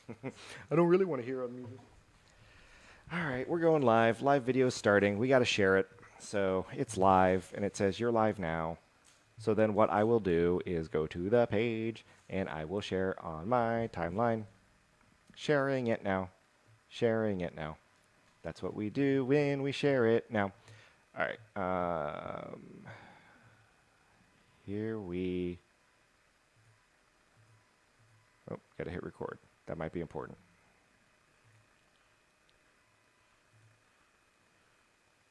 I don't really want to hear on music. All right, we're going live. Live video starting. We got to share it. So it's live, and it says you're live now. So then what I will do is go to the page, and I will share on my timeline. Sharing it now. Sharing it now. That's what we do when we share it now. All right. Here we... Oh, got to hit record. That might be important.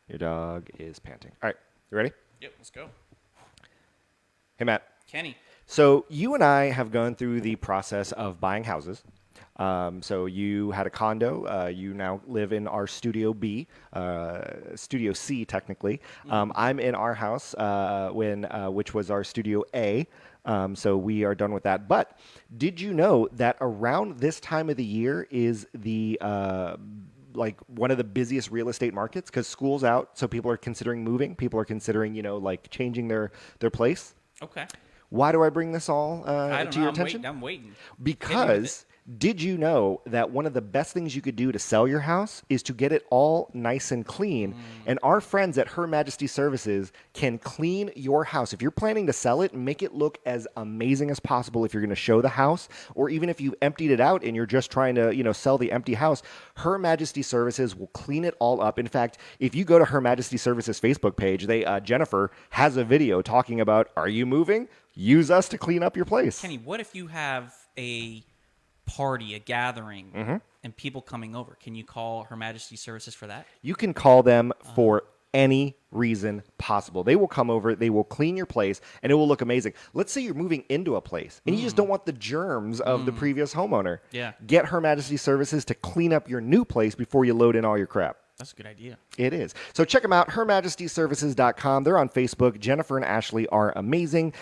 Your dog is panting. All right, you ready? Yep, let's go. Hey, Matt. Kenny. So you and I have gone through the process of buying houses. So you had a condo. You now live in our Studio B, Studio C, technically. I'm in our house, which was our Studio A. So we are done with that. But did you know that around this time of the year is the like one of the busiest real estate markets because school's out, so people are considering moving. People are considering, like changing their place. Okay. Why do I bring this all I don't to know. your I'm attention? waiting. I'm waiting. Because did you know that one of the best things you could do to sell your house is to get it all nice and clean? And our friends at Her Majesty Services can clean your house. If you're planning to sell it, make it look as amazing as possible if you're going to show the house, or even if you've emptied it out and you're just trying to, sell the empty house, Her Majesty Services will clean it all up. In fact, if you go to Her Majesty Services Facebook page, Jennifer has a video talking about, are you moving? Use us to clean up your place. Kenny, what if you have a party, a gathering, and people coming over? Can you call Her Majesty Services for that? You can call them for any reason possible. They will come over, they will clean your place, and it will look amazing. Let's say you're moving into a place, and you just don't want the germs of the previous homeowner. Yeah. Get Her Majesty Services to clean up your new place before you load in all your crap. That's a good idea. It is. So check them out, hermajestyservices.com. They're on Facebook. Jennifer and Ashley are amazing.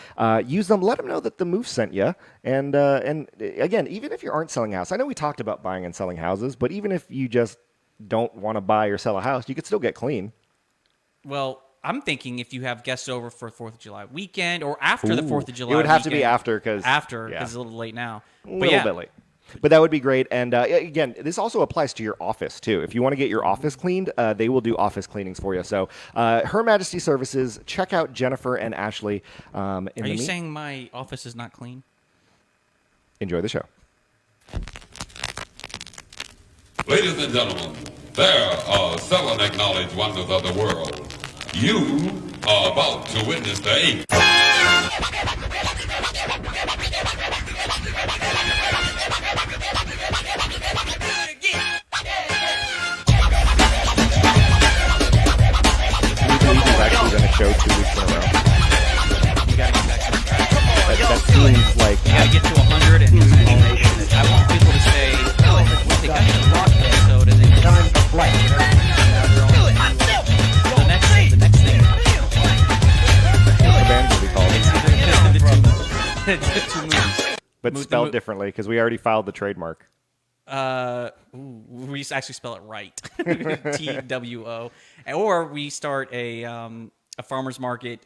Use them. Let them know that the move sent you. And again, even if you aren't selling a house, I know we talked about buying and selling houses, but even if you just don't want to buy or sell a house, you could still get clean. Well, I'm thinking if you have guests over for 4th of July weekend or after the 4th of July It would have to weekend, be after because it's a little late now. A little bit late. But that would be great. And again, this also applies to your office, too. If you want to get your office cleaned, they will do office cleanings for you. So Her Majesty Services, check out Jennifer and Ashley. Are you saying my office is not clean? Enjoy the show. Ladies and gentlemen, there are 7 acknowledged wonders of the world. You are about to witness the 8th. Actually done a show 2 weeks in a row. You gotta get back on track. That seems like You gotta get to 100 and I want people to say, oh, they got the rock episode and then time to play. The next thing. what's the band will be called, The two movies. but spelled differently because we already filed the trademark. We actually spell it right. TWO. Or we start a farmer's market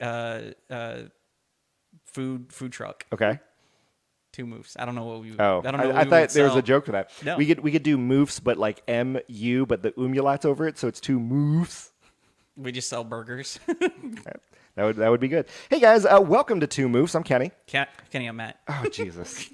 food truck. Okay. 2 moves. I don't know what we. Oh, I don't know. I thought there was a joke to that. No. We could do moofs, but like MU, but the umlaut's over it, so it's 2 moofs. We just sell burgers. That would be good. Hey guys, welcome to 2 Moofs. I'm Kenny. Kenny, I'm Matt. Oh Jesus,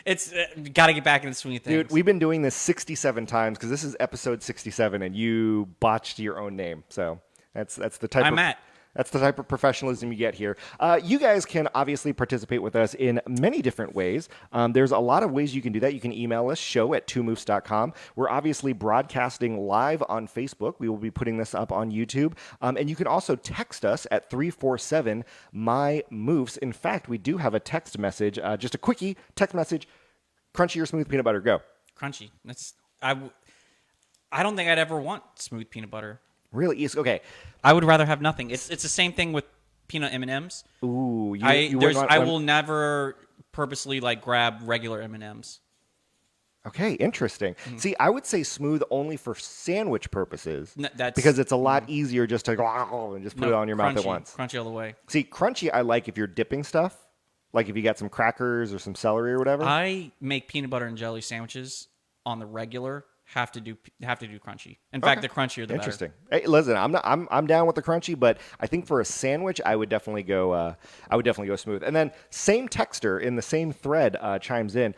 It's got to get back in the swing of things. dude, we've been doing this 67 times because this is episode 67, and you botched your own name. So that's the type. I'm Matt. That's the type of professionalism you get here. You guys can obviously participate with us in many different ways. There's a lot of ways you can do that. You can email us, show@twomoves.com. We're obviously broadcasting live on Facebook. We will be putting this up on YouTube. And you can also text us at 347-MY-MOVES. In fact, we do have a text message, just a quickie text message, crunchy or smooth peanut butter, go. Crunchy. I don't think I'd ever want smooth peanut butter. Really easy. Okay. I would rather have nothing. It's the same thing with peanut M&Ms. Ooh, I will never purposely grab regular M&Ms. Okay, interesting. See, I would say smooth only for sandwich purposes That's because it's a lot easier just to go and just put it on your mouth at once. Crunchy all the way. See, crunchy I like if you're dipping stuff. Like if you got some crackers or some celery or whatever. I make peanut butter and jelly sandwiches on the regular. Have to do crunchy. In fact, the crunchier the Interesting. better. Hey, listen, I'm down with the crunchy, but I think for a sandwich, I would definitely go smooth. And then same texter in the same thread chimes in.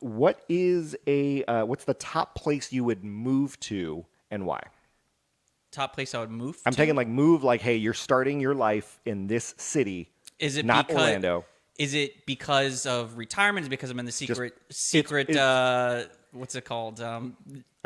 What's the top place you would move to and why? Top place I would move. I'm to? taking like move like, hey, you're starting your life in this city. Is it not because, Orlando? Is it because of retirement? Is it because I'm in the secret? What's it called? A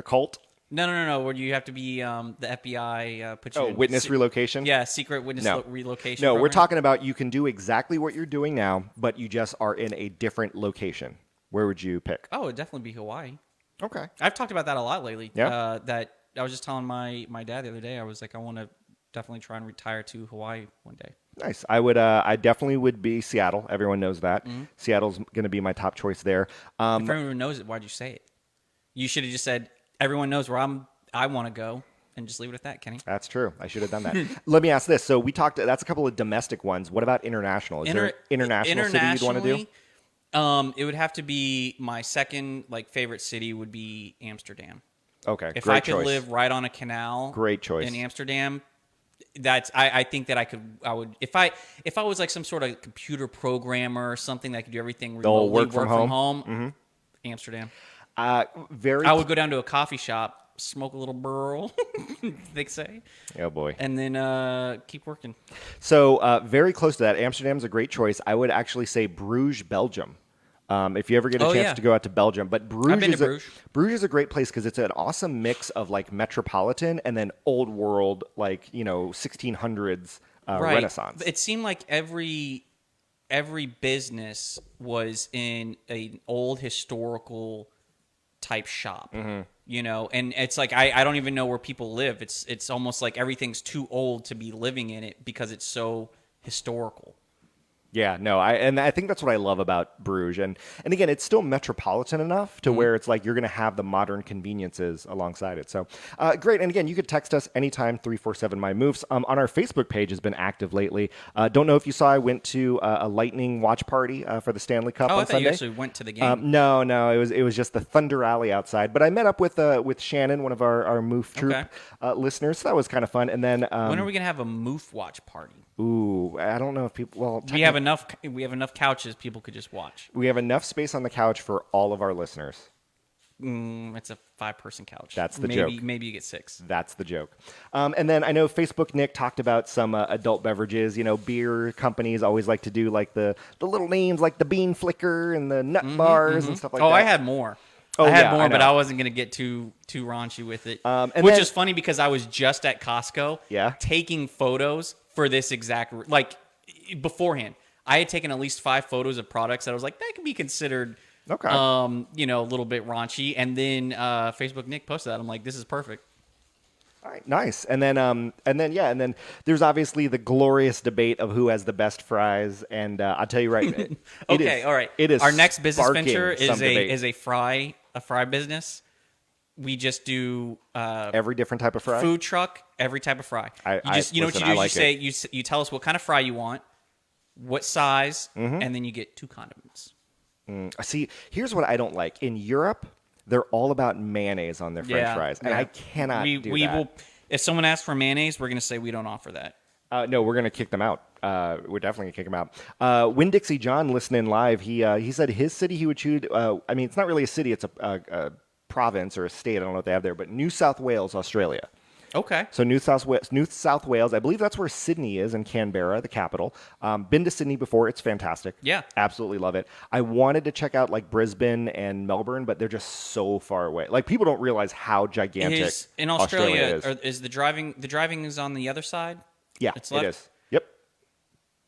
cult? No. Where you have to be the FBI put you. Oh, in witness relocation? Yeah, secret witness No. relocation. No, we're program. talking about you can do exactly what you're doing now, but you just are in a different location. Where would you pick? Oh, it'd definitely be Hawaii. Okay. I've talked about that a lot lately. Yeah. That I was just telling my dad the other day. I was like, I want to definitely try and retire to Hawaii one day. Nice. I definitely would be Seattle. Everyone knows that. Mm-hmm. Seattle's going to be my top choice there. If everyone knows it, why'd you say it? You should have just said, everyone knows where I want to go, and just leave it at that, Kenny. That's true. I should have done that. Let me ask this. So we talked. That's a couple of domestic ones. What about international? Is there an international city you'd want to do? It would have to be my second favorite city would be Amsterdam. Okay, If great I could choice. live right on a canal, Great choice. in Amsterdam, I think that I would if I was like some sort of computer programmer or something that could do everything The whole remotely, work from home? Mm-hmm. Amsterdam. Very. I would go down to a coffee shop, smoke a little burl, they say, Oh boy. and then keep working. So very close to that. Amsterdam's a great choice. I would actually say Bruges, Belgium. If you ever get a chance yeah. to go out to Belgium, but Bruges, been to Bruges is a great place because it's an awesome mix of like metropolitan and then old world, 1600s Renaissance. It seemed like every business was in an old historical type shop. Mm-hmm. And it's like I don't even know where people live. It's almost like everything's too old to be living in it because it's so historical. Yeah, no, I think that's what I love about Bruges, and again, it's still metropolitan enough to where it's like you're going to have the modern conveniences alongside it. So great, and again, you could text us anytime 347-MY-MOVES. On our Facebook page has been active lately. Don't know if you saw, I went to a Lightning watch party for the Stanley Cup on I thought Sunday. you actually went to the game. No, it was just the Thunder Alley outside. But I met up with Shannon, one of our Moof Troop listeners. So that was kind of fun. And then when are we gonna have a Moof watch party? Ooh, I don't know if people. Well, We have enough couches people could just watch. we have enough space on the couch for all of our listeners. It's a 5-person couch. That's the maybe, joke. Maybe you get 6. That's the joke. And then I know Facebook Nick talked about some adult beverages. Beer companies always like to do like the little names like the Bean Flicker and the Nut Bars and stuff like that. I had more. Oh, I had yeah, more, I but know. I wasn't going to get too raunchy with it. And which then- is funny because I was just at Costco Yeah. taking photos for this exact beforehand. I had taken at least 5 photos of products that I was like, that could be considered Okay. a little bit raunchy. And then Facebook Nick posted that. I'm like, this is perfect. All right, nice. And then there's obviously the glorious debate of who has the best fries. And I'll tell you right. All right. It is our next business sparking venture some debate. is a fry business. We just do Every different type of fry. food truck, every type of fry. What you listen, do I is like you you tell us what kind of fry you want, what size, and then you get 2 condiments. See, here's what I don't like. In Europe, they're all about mayonnaise on their French fries, and I cannot do that. Will. If someone asks for mayonnaise, we're going to say we don't offer that. No, we're gonna kick them out. We're definitely gonna kick them out. Win Dixie John listening live. He said his city he would choose. I mean, it's not really a city; it's a province or a state. I don't know what they have there, but New South Wales, Australia. Okay. So New South Wales, I believe that's where Sydney is, in Canberra, the capital. Been to Sydney before; it's fantastic. Yeah, absolutely love it. I wanted to check out like Brisbane and Melbourne, but they're just so far away. Like people don't realize how gigantic In Australia, is. is the driving is on the other side? Yeah, it's it left. is. Yep.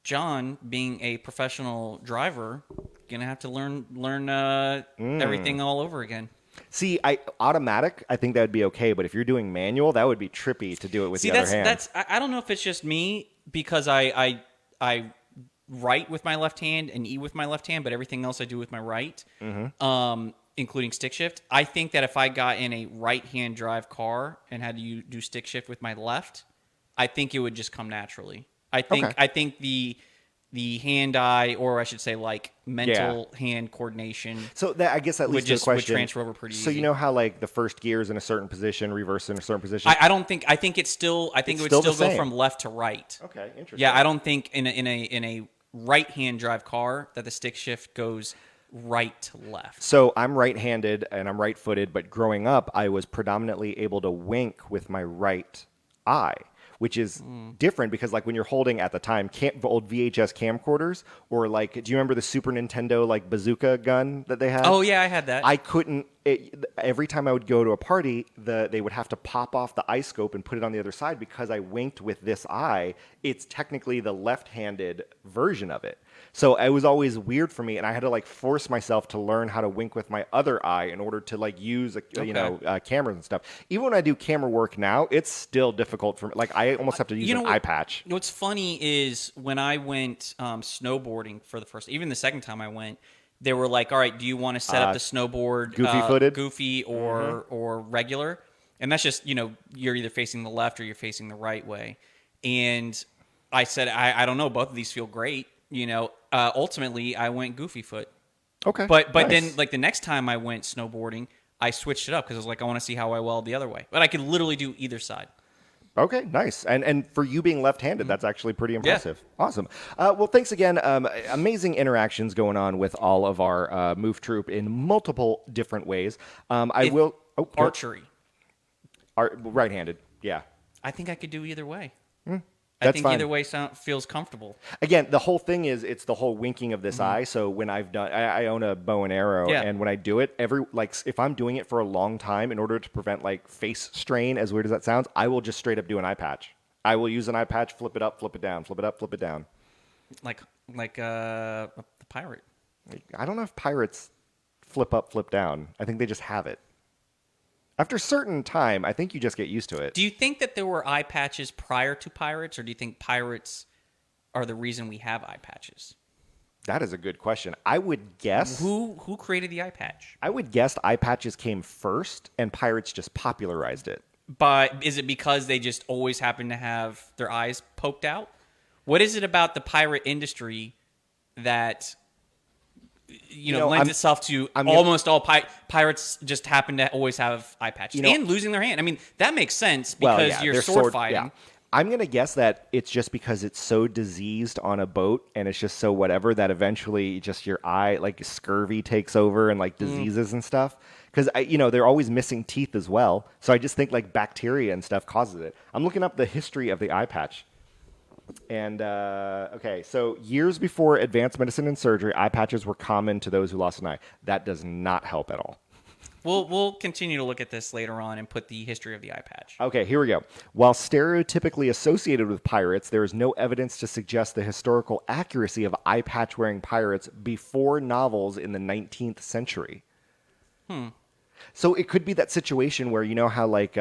John, being a professional driver, gonna have to learn everything all over again. See, automatic, I think that would be okay, but if you're doing manual, that would be trippy to do it with the other hand. I don't know if it's just me because I write with my left hand and eat with my left hand, but everything else I do with my right, including stick shift. I think that if I got in a right-hand drive car and had to do stick shift with my left, I think it would just come naturally. I think the the hand-eye, or I should say, like mental hand coordination. So that, I guess that leads to the would question. transfer over pretty So easy. you know how like the first gear is in a certain position, reverse in a certain position. I don't think. I think it's still. I think It's it would still still the go same. from left to right. Okay, interesting. Yeah, I don't think in a right-hand drive car that the stick shift goes right to left. So I'm right-handed and I'm right-footed, but growing up, I was predominantly able to wink with my right eye, which is different because, like, when you're holding at the time old VHS camcorders, or like, do you remember the Super Nintendo like bazooka gun that they had? Oh yeah, I had that. I couldn't. Every time I would go to a party, they would have to pop off the eye scope and put it on the other side because I winked with this eye. It's technically the left-handed version of it. So it was always weird for me, and I had to like force myself to learn how to wink with my other eye in order to like use cameras and stuff. Even when I do camera work now, it's still difficult for me. Like I almost have to use an eye patch. What's funny is when I went snowboarding for the first, even the second time I went, they were like, "All right, do you want to set up the snowboard goofy-footed? goofy or regular?" And that's just you're either facing the left or you're facing the right way. And I said, I don't know, both of these feel great. Ultimately, I went goofy foot. Okay, But nice. then like the next time I went snowboarding, I switched it up because I was like, I want to see how I weld the other way. But I could literally do either side. Okay, nice. And for you being left-handed, that's actually pretty impressive. Awesome. Well, thanks again. Amazing interactions going on with all of our Move Troop in multiple different ways. Archery. Right-handed. Yeah. I think I could do either way. I That's think fine. either way feels comfortable. Again, the whole thing is it's the whole winking of this eye. So when I've done, I own a bow and arrow, Yeah. and when I do it, if I'm doing it for a long time, in order to prevent like face strain, as weird as that sounds, I will just straight up do an eye patch. I will use an eye patch, flip it up, flip it down, flip it up, flip it down. Like the pirate. I don't know if pirates flip up, flip down. I think they just have it. After a certain time, I think you just get used to it. Do you think that there were eye patches prior to pirates, or do you think pirates are the reason we have eye patches? That is a good question. I would guess. Who created the eye patch? I would guess eye patches came first, and pirates just popularized it. But is it because they just always happen to have their eyes poked out? What is it about the pirate industry that lends itself to almost all pirates just happen to always have eye patches and losing their hand? I mean, that makes sense because you're they're sword fighting. Yeah. I'm going to guess that it's just because it's so diseased on a boat and it's just so whatever that eventually just your eye, like scurvy takes over and like diseases and stuff. Because, they're always missing teeth as well. So I just think like bacteria and stuff causes it. I'm looking up the history of the eye patch. And, okay, so years before advanced medicine and surgery, eye patches were common to those who lost an eye. That does not help at all. We'll continue to look at this later on and put the history of the eye patch. Okay, here we go. While stereotypically associated with pirates, there is no evidence to suggest the historical accuracy of eye patch-wearing pirates before novels in the 19th century. So it could be that situation where you know how like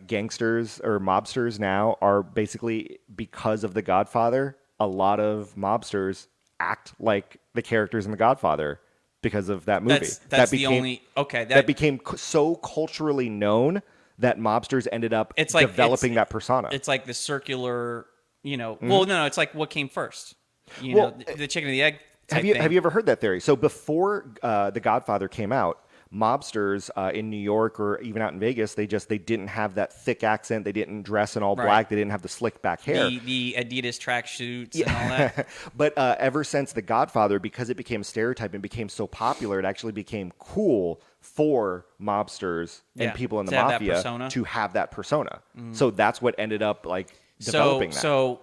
gangsters or mobsters now are basically, because of The Godfather, a lot of mobsters act like the characters in The Godfather because of that movie. That's the only okay. That became so culturally known that mobsters ended up developing that persona. It's like the circular, Well, no, it's like what came first. The chicken and the egg. Have you ever heard that theory? So before The Godfather came out, mobsters in New York or even out in Vegas, they didn't have that thick accent. They didn't dress in all black. They didn't have the slick back hair. The Adidas tracksuits and all that. But ever since The Godfather, because it became a stereotype and became so popular, it actually became cool for mobsters and people in the mafia to have that persona. So that's what ended up like developing that. So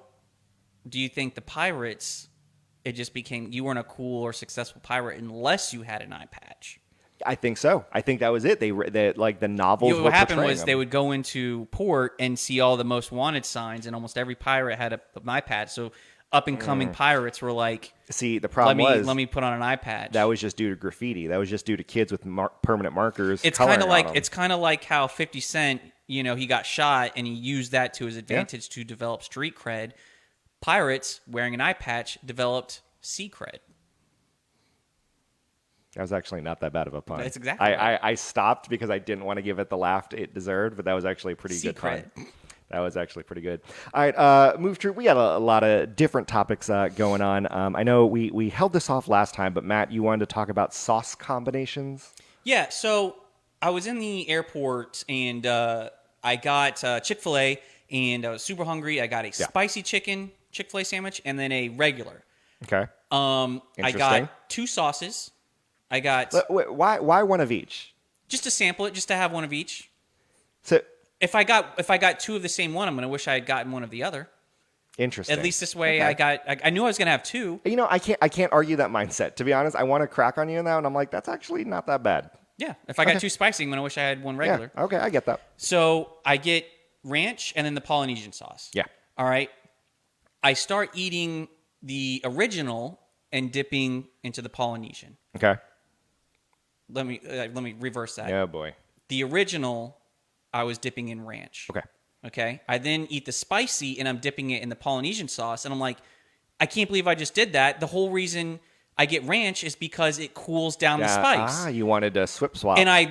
do you think the pirates, it just became, you weren't a cool or successful pirate unless you had an eye patch? I think so. I think that was it. They like the novels. What happened was them. they would go into port and see all the most wanted signs, and almost every pirate had an eye patch. So up and coming pirates were like, "See, the problem let me put on an eye patch." That was just due to graffiti. That was just due to kids with permanent markers. It's kind of like how 50 Cent, he got shot and he used that to his advantage to develop street cred. Pirates wearing an eye patch developed sea cred. That was actually not that bad of a pun. That's exactly I stopped because I didn't want to give it the laugh it deserved, but that was actually a pretty good pun. That was actually pretty good. All right, Move Troop, we got a lot of different topics going on. I know we held this off last time, but Matt, you wanted to talk about sauce combinations? Yeah, so I was in the airport and I got Chick-fil-A and I was super hungry. I got a spicy chicken Chick-fil-A sandwich and then a regular. Okay. I Interesting. got 2 sauces. I got Wait, why one of each? just to sample it, just to have one of each. So If I got 2 of the same one, I'm gonna wish I had gotten one of the other. interesting. At least this way, Okay. I knew I was gonna have 2. You know, I can't argue that mindset. To be honest, I want to crack on you now, and I'm like, that's actually not that bad. Yeah, if I got Okay. 2 spicy, I'm gonna wish I had one regular. Yeah. Okay, I get that. So I get ranch and then the Polynesian sauce. Yeah. All right. I start eating the original and dipping into the Polynesian. Okay. Let me reverse that. Yeah, boy. The original, I was dipping in ranch. Okay. Okay. I then eat the spicy and I'm dipping it in the Polynesian sauce. And I'm like, I can't believe I just did that. The whole reason I get ranch is because it cools down the spice. You wanted to swap. And I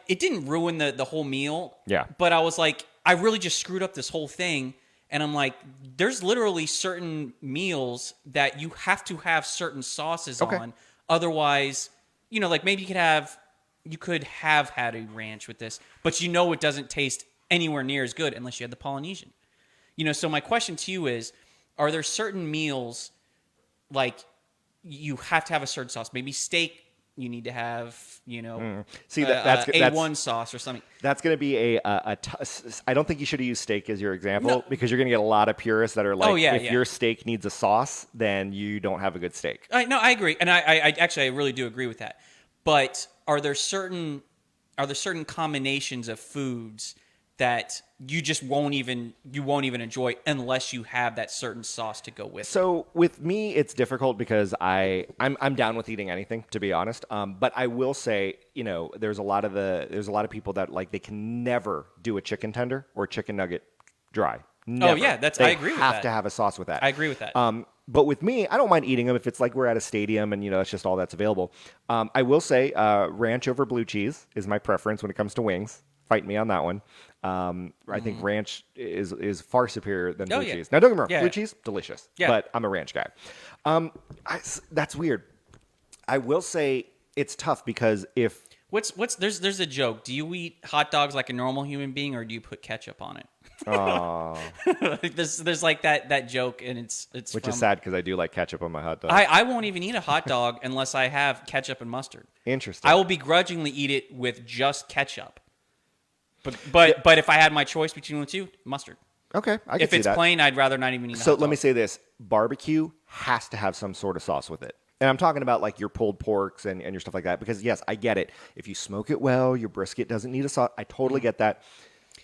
it didn't ruin the whole meal. Yeah. But I was like, I really just screwed up this whole thing. And I'm like, there's literally certain meals that you have to have certain sauces Okay. on. Otherwise, like maybe you could have had a ranch with this, but it doesn't taste anywhere near as good unless you had the Polynesian. So my question to you is, are there certain meals like you have to have a certain sauce? Maybe steak, you need to have, See, that's A1 sauce or something. That's going to be I don't think you should use steak as your example because you're going to get a lot of purists that are like, if your steak needs a sauce, then you don't have a good steak. No, I agree, and I actually really do agree with that. But are there certain combinations of foods that you just won't even enjoy unless you have that certain sauce to go with it? So with me, it's difficult because I'm down with eating anything, to be honest. But I will say, there's a lot of people that like they can never do a chicken tender or a chicken nugget dry. Never. Oh yeah, I agree with that. They have to have a sauce with that. I agree with that. But with me, I don't mind eating them if it's like we're at a stadium and it's just all that's available. I will say ranch over blue cheese is my preference when it comes to wings. Fight me on that one. I think ranch is far superior than blue cheese. Now, don't get me wrong, blue cheese, delicious. Yeah. But I'm a ranch guy. That's weird. I will say it's tough because if there's a joke. Do you eat hot dogs like a normal human being, or do you put ketchup on it? There's like that joke, and it's which is sad because I do like ketchup on my hot dog. I won't even eat a hot dog unless I have ketchup and mustard. Interesting. I will begrudgingly eat it with just ketchup. But if I had my choice between the two, mustard. Okay, I can if see it's that. plain, I'd rather not even eat. So let me say this: barbecue has to have some sort of sauce with it, and I'm talking about like your pulled porks and your stuff like that. Because yes, I get it. If you smoke it well, your brisket doesn't need a sauce. I totally get that.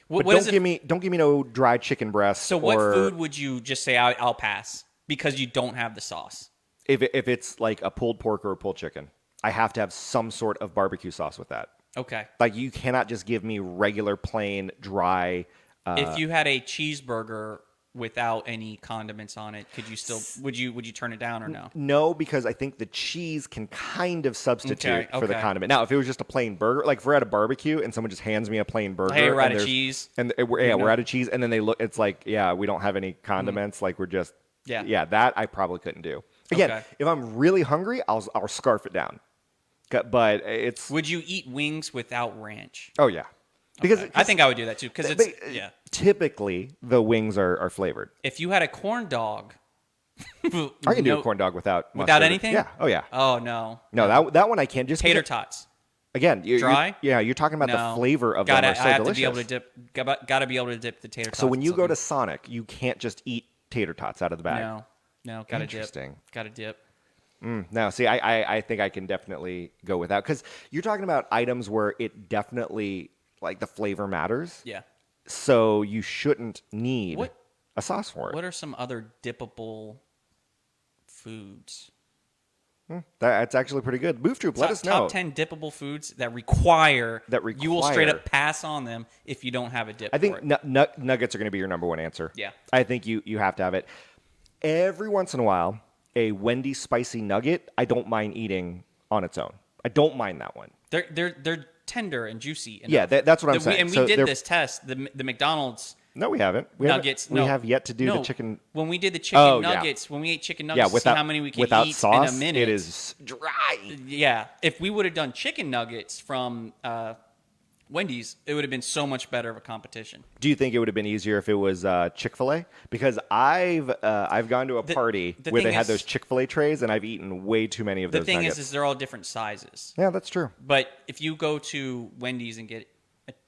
But don't give me no dried chicken breast. So what food would you just say I'll pass because you don't have the sauce? If it's like a pulled pork or a pulled chicken, I have to have some sort of barbecue sauce with that. Okay. Like you cannot just give me regular plain dry. If you had a cheeseburger without any condiments on it, could you still would you turn it down or no? No, because I think the cheese can kind of substitute for the okay. condiment. Now, if it was just a plain burger, like if we're at a barbecue and someone just hands me a plain burger, Hey, we're out and of cheese. and we're out of cheese, and then they look, it's like, we don't have any condiments, like we're just, that I probably couldn't do. Again, if I'm really hungry, I'll scarf it down. But it's. Would you eat wings without ranch? Oh yeah, because I think I would do that too. Because it's typically the wings are flavored. If you had a corn dog, I can do a corn dog without anything. Yeah. Oh yeah. Oh no. That one I can't. Just tater tots. Again, dry. You're talking about the flavor of them are so I have delicious. to be able to dip. Got to be able to dip the tater tots. So when you go to Sonic, you can't just eat tater tots out of the bag. No, got to dip. Interesting. Got to dip. No, see, I think I can definitely go with that because you're talking about items where it definitely like the flavor matters. Yeah. So you shouldn't need a sauce for it. What are some other dippable foods? That's actually pretty good. Move Troop, let us know. Top 10 dippable foods that require you will straight up pass on them if you don't have a dip. I think for it. nuggets are going to be your number one answer. Yeah. I think you have to have it. Every once in a while, a Wendy's spicy nugget, I don't mind eating on its own. I don't mind that one. They're tender and juicy enough. Yeah, that's what I'm saying. And we did this test. The McDonald's No, we haven't. Nuggets. We have yet to do no. the chicken. When we did the chicken Oh, yeah. nuggets, when we ate chicken Yeah, nuggets, to see without how many we could without eat sauce, in a minute. it is dry. Yeah, if we would have done chicken nuggets from Wendy's, it would have been so much better of a competition. Do you think it would have been easier if it was Chick-fil-A? Because I've gone to a party the where thing they had is- those Chick-fil-A trays, and I've eaten way too many of The those thing nuggets. is they're all different sizes. Yeah, that's true. But if you go to Wendy's and get,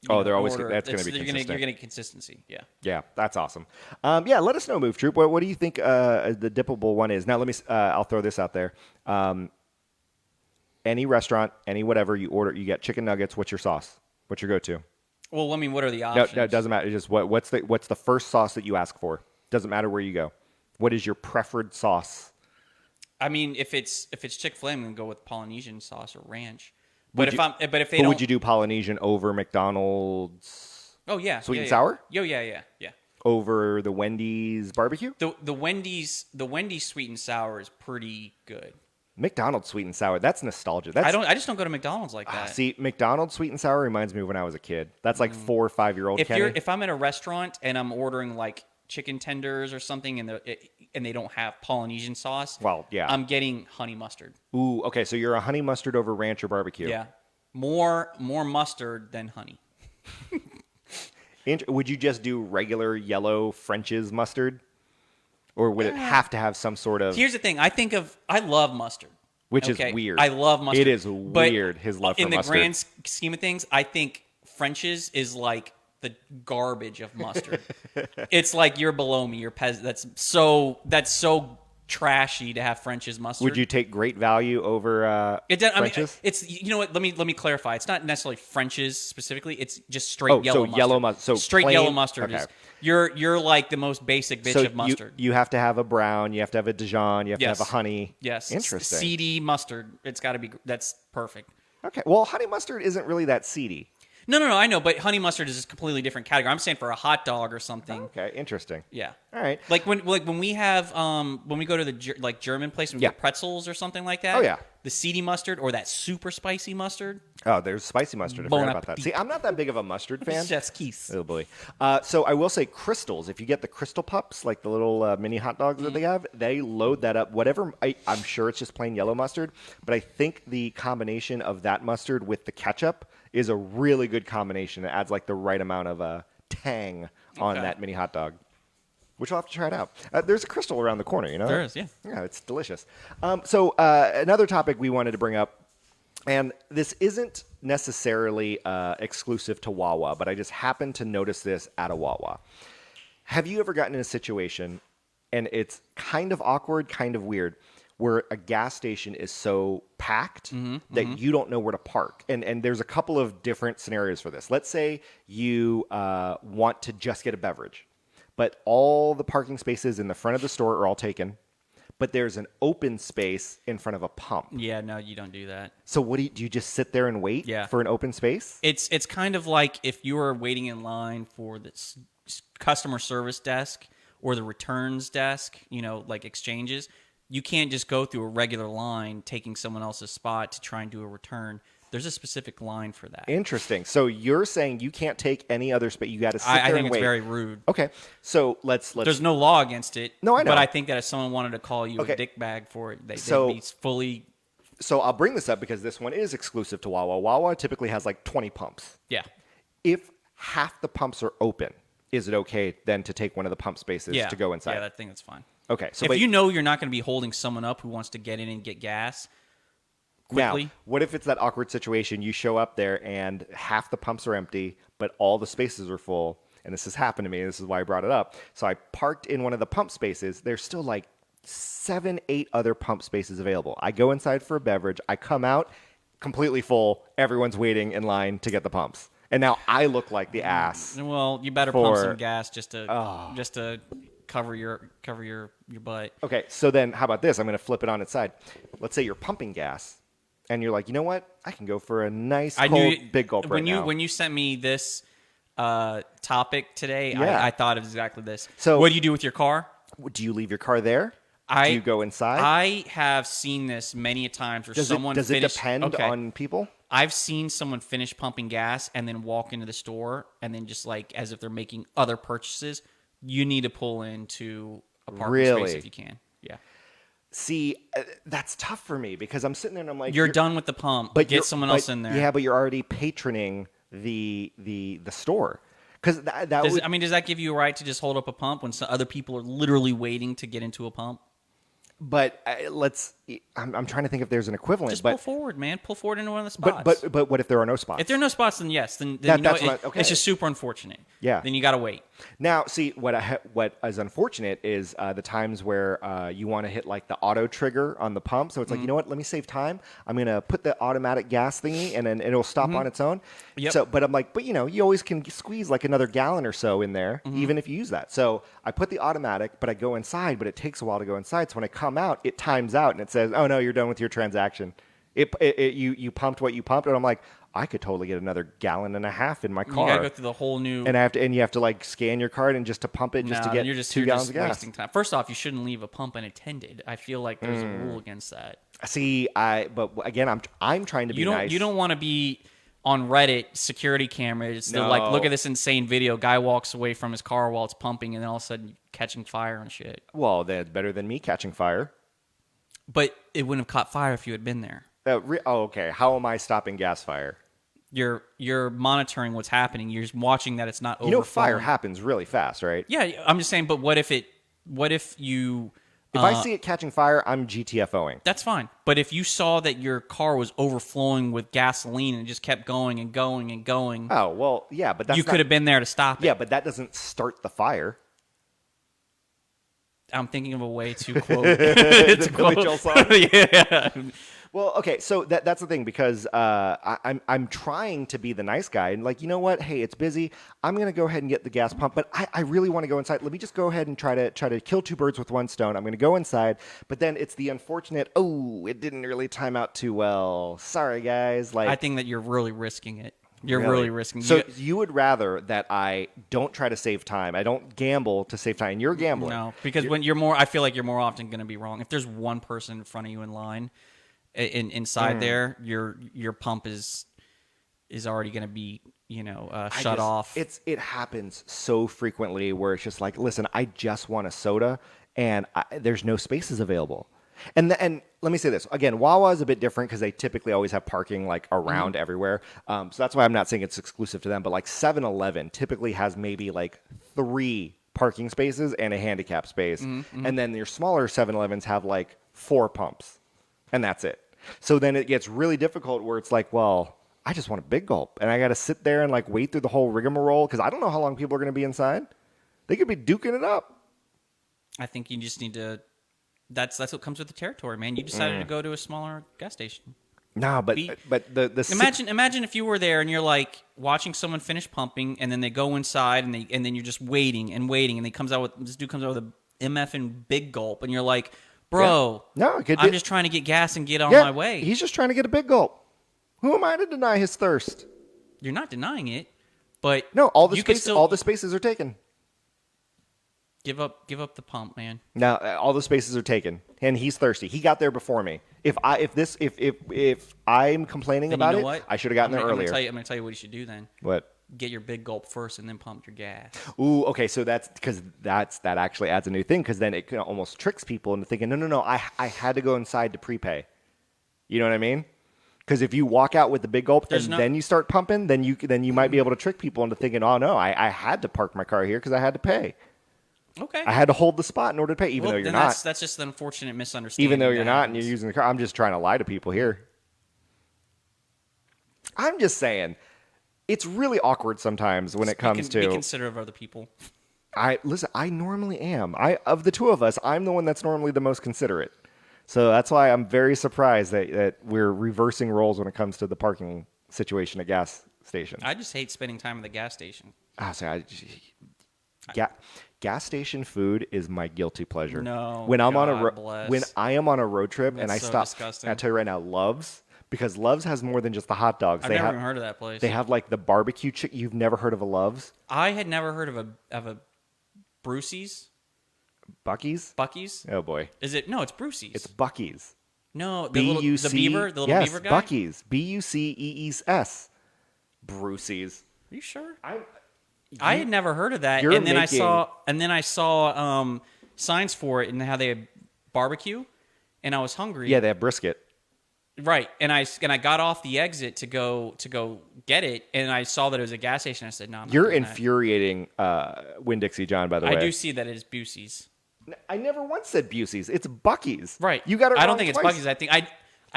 They're always order, that's going to be you're consistent. You're going to get consistency. Yeah. Yeah, that's awesome. Yeah, let us know, Move Troop. What do you think the dippable one is? Now, let me. I'll throw this out there. Any restaurant, any whatever you order, you get chicken nuggets. What's your sauce? What's your go-to? Well, I mean, what are the No, options? no, it doesn't matter. It's just what's the first sauce that you ask for? Doesn't matter where you go. What is your preferred sauce? I mean, if it's Chick-fil-A, I'm going to go with Polynesian sauce or ranch. But if they But don't, would you do Polynesian over McDonald's? oh yeah, Sweet yeah, and yeah. sour? Yeah. Over the Wendy's barbecue? The Wendy's sweet and sour is pretty good. McDonald's sweet and sour. That's nostalgia. That's I just don't go to McDonald's like that. See, McDonald's sweet and sour reminds me of when I was a kid. That's like 4 or 5 year old Kenny. If I'm at a restaurant and I'm ordering like chicken tenders or something and they don't have Polynesian sauce, Well, yeah. I'm getting honey mustard. Ooh, okay. So you're a honey mustard over ranch or barbecue. Yeah. More mustard than honey. Would you just do regular yellow French's mustard, or would it have to have some sort of? Here's the thing. I love mustard. Which is okay? weird. I love mustard. It is but weird, his love for in the mustard. grand scheme of things, I think French's is like the garbage of mustard. It's like you're below me. You're that's so trashy to have French's mustard. Would you take Great Value over It does, I mean, French's? it's you know what? Let me clarify. It's not necessarily French's specifically. It's just straight yellow so mustard. yellow mustard. So straight plain- yellow mustard okay. is you're like the most basic bitch So of mustard. You have to have a brown. You have to have a Dijon. You have to have a honey. Yes. Interesting. Seedy mustard. It's got to be. That's perfect. Okay. Well, honey mustard isn't really that seedy. No, I know, but honey mustard is a completely different category. I'm saying for a hot dog or something. Okay. Interesting. Yeah. All right. Like when we have when we go to the German place and we Yeah. get pretzels or something like that. Oh, yeah. The seedy mustard or that super spicy mustard. Oh, there's spicy mustard. I Bon forgot about that. appetit. See, I'm not that big of a mustard fan. Chef's kiss. Oh boy. So I will say Crystals. If you get the Crystal Pups, like the little mini hot dogs that they have, they load that up. Whatever. I'm sure it's just plain yellow mustard, but I think the combination of that mustard with the ketchup is a really good combination. It adds like the right amount of tang on Okay. that mini hot dog. Which I'll have to try it out. There's a Crystal around the corner, you know? There is, yeah. Yeah, it's delicious. So another topic we wanted to bring up, and this isn't necessarily exclusive to Wawa, but I just happened to notice this at a Wawa. Have you ever gotten in a situation, and it's kind of awkward, kind of weird, where a gas station is so packed that you don't know where to park? And there's a couple of different scenarios for this. Let's say you want to just get a beverage, but all the parking spaces in the front of the store are all taken, but there's an open space in front of a pump. Yeah, no, you don't do that. So what do you just sit there and wait Yeah. for an open space? It's kind of like if you were waiting in line for the customer service desk or the returns desk, like exchanges. You can't just go through a regular line taking someone else's spot to try and do a return. There's a specific line for that. Interesting. So you're saying you can't take any other space. You got to sit I there think and it's wait. very rude. Okay. So let's. There's no law against it. No, I know. But I think that if someone wanted to call you Okay. a dick bag for it, they'd be fully. So I'll bring this up because this one is exclusive to Wawa. Wawa typically has like 20 pumps. Yeah. If half the pumps are open, is it okay then to take one of the pump spaces Yeah. to go inside? Yeah, I think that's fine. Okay. So if you know you're not going to be holding someone up who wants to get in and get gas quickly. Now, what if it's that awkward situation? You show up there and half the pumps are empty, but all the spaces are full. And this has happened to me. This is why I brought it up. So I parked in one of the pump spaces. There's still like 7, 8 other pump spaces available. I go inside for a beverage. I come out completely full. Everyone's waiting in line to get the pumps. And now I look like the ass. Well, you better pump For- some gas just to cover your butt. Okay, so then how about this? I'm going to flip it on its side. Let's say you're pumping gas, and you're like, you know what? I can go for a nice big gulp right now. When you sent me this topic today, Yeah. I thought of exactly this. So- what do you do with your car? Do you leave your car there? Do you go inside? I have seen this many a times where does someone it finished, depend okay. on people? I've seen someone finish pumping gas and then walk into the store and then just like as if they're making other purchases. You need to pull into a parking space Really? if you can. Yeah. See, that's tough for me because I'm sitting there and I'm like, You're done with the pump. but Get you're- someone but- else in there. Yeah, but you're already patroning the store because that would, Does that give you a right to just hold up a pump when some other people are literally waiting to get into a pump? But I'm trying to think if there's an equivalent. Just but pull forward, man. Pull forward into one of the spots. but what if there are no spots? if there are no spots, then yes. Then That- you know that's what- okay. it's just super unfortunate. Yeah. Then you got to wait. Now, see what is unfortunate is the times where you want to hit like the auto trigger on the pump. So it's like, you know what? Let me save time. I'm gonna put the automatic gas thingy, and then it'll stop on its own. Yep. So, but I'm like, but you always can squeeze like another gallon or so in there, even if you use that. So I put the automatic, but I go inside, but it takes a while to go inside. So when I come out, it times out and it says, "Oh no, you're done with your transaction." You pumped what you pumped, and I'm like, I could totally get another gallon and a half in my You car. got to go through the whole new. And you have to like scan your card and just to pump it just to No, get you're just 2 you're gallons just of gas. wasting time. First off, you shouldn't leave a pump unattended. I feel like there's a rule against that. See, but again, I'm trying to be nice. You don't want to be on Reddit security cameras. They're like, No. look at this insane video. Guy walks away from his car while it's pumping, and then all of a sudden catching fire and shit. Well, that's better than me catching fire. But it wouldn't have caught fire if you had been there. Okay. How am I stopping gas fire? You're monitoring what's happening. You're just watching that it's not You know, fire overflowing. happens really fast, right? Yeah, I'm just saying. But what if you? If I see it catching fire, I'm GTFOing. That's fine. But if you saw that your car was overflowing with gasoline and it just kept going and going and going, Oh well, yeah, but that's you could have been there to stop it. Yeah, but that doesn't start the fire. I'm thinking of a way to quote. to Billy quote. Joel song? Yeah. Well, okay, so that's the thing because I'm trying to be the nice guy and like, you know what? Hey, it's busy. I'm gonna go ahead and get the gas pump, but I really want to go inside. Let me just go ahead and try to kill two birds with one stone. I'm gonna go inside, but then it's the unfortunate. Oh, it didn't really time out too well. Sorry, guys. Like, I think that you're really risking it. You're really risking. So you, you would rather that I don't try to save time. I don't gamble to save time. You're gambling. no, because when you're more, I feel like you're more often going to be wrong. If there's one person in front of you in line, inside there, your pump is already going to be shut off. It happens so frequently where it's just like, listen, I just want a soda, and there's no spaces available. And let me say this again, Wawa is a bit different because they typically always have parking like around everywhere. So that's why I'm not saying it's exclusive to them. But like 7-Eleven typically has maybe like 3 parking spaces and a handicap space, and then your smaller 7-Elevens have like 4 pumps, and that's it. So then it gets really difficult where it's like, well, I just want a big gulp, and I got to sit there and like wait through the whole rigmarole because I don't know how long people are going to be inside. They could be duking it up. I think you just need to. That's what comes with the territory, man. You decided to go to a smaller gas station. No, but the Imagine if you were there and you're like watching someone finish pumping, and then they go inside, and then you're just waiting, and this dude comes out with a MF and big gulp, and you're like, bro, No, it could I'm be- just trying to get gas and get on yeah, my way. He's just trying to get a big gulp. Who am I to deny his thirst? You're not denying it, but No, all the you could spaces, still all the spaces are taken. give up the pump, man. Now all the spaces are taken, and he's thirsty. He got there before me. If I'm complaining Then about you know it, what? I should have gotten there earlier. I'm gonna tell you what you should do then. What? Get your big gulp first, and then pump your gas. Ooh, okay. So that's because that actually adds a new thing because then it almost tricks people into thinking, no, I had to go inside to prepay. You know what I mean? Because if you walk out with the big gulp then you start pumping, then you might be able to trick people into thinking, oh no, I had to park my car here because I had to pay. Okay. I had to hold the spot in order to pay, even though you're not. That's just an unfortunate misunderstanding. Even though you're that not and you're happens. using the car. I'm just trying to lie to people here. I'm just saying, it's really awkward sometimes when it comes Be to. considerate of other people. Listen, I normally am. Of the two of us, I'm the one that's normally the most considerate. So that's why I'm very surprised that we're reversing roles when it comes to the parking situation at gas stations. I just hate spending time at the gas station. Gas station food is my guilty pleasure. No, when I'm God bless. when I am on a road trip and I That's so stop, disgusting. I tell you right now, Love's, because Love's has more than just the hot dogs. I've never even heard of that place. They have like the barbecue chicken. You've never heard of a Love's? I had never heard of a Brucey's, Buc-ee's? Bucky's. Oh boy, Is it? No, it's Brucey's. it's Buc-ee's. No, B-U-C. the beaver, the little yes, beaver guy. Buc-ee's. B-U-C-E-E-S. Brucey's. Are you sure? I I had never heard of that, you're and then making- I saw signs for it and how they had barbecue, and I was hungry. Yeah, they have brisket. Right, and I got off the exit to go get it, and I saw that it was a gas station. I said, "No, I'm not You're doing that." infuriating Winn-Dixie John, by the way. I do see that it is Busey's. I never once said Busey's. It's Buc-ee's. Right, You got it I don't wrong think twice. it's Buc-ee's. I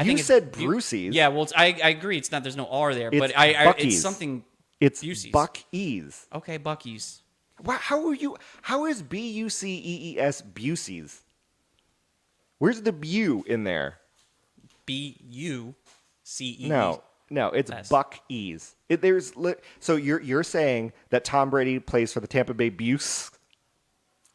You think it's said Brucey's. Yeah, well, I agree. It's not. There's no R there, It's but Buc-ee's. it's something. It's Busey's. Buc-ee's. Okay, Buc-ee's. Wow, how is B-U-C-E-E-S Busey's? Where's the Bu in there? B-U-C-E. No, it's S. Buc-ee's. So you're saying that Tom Brady plays for the Tampa Bay Buse?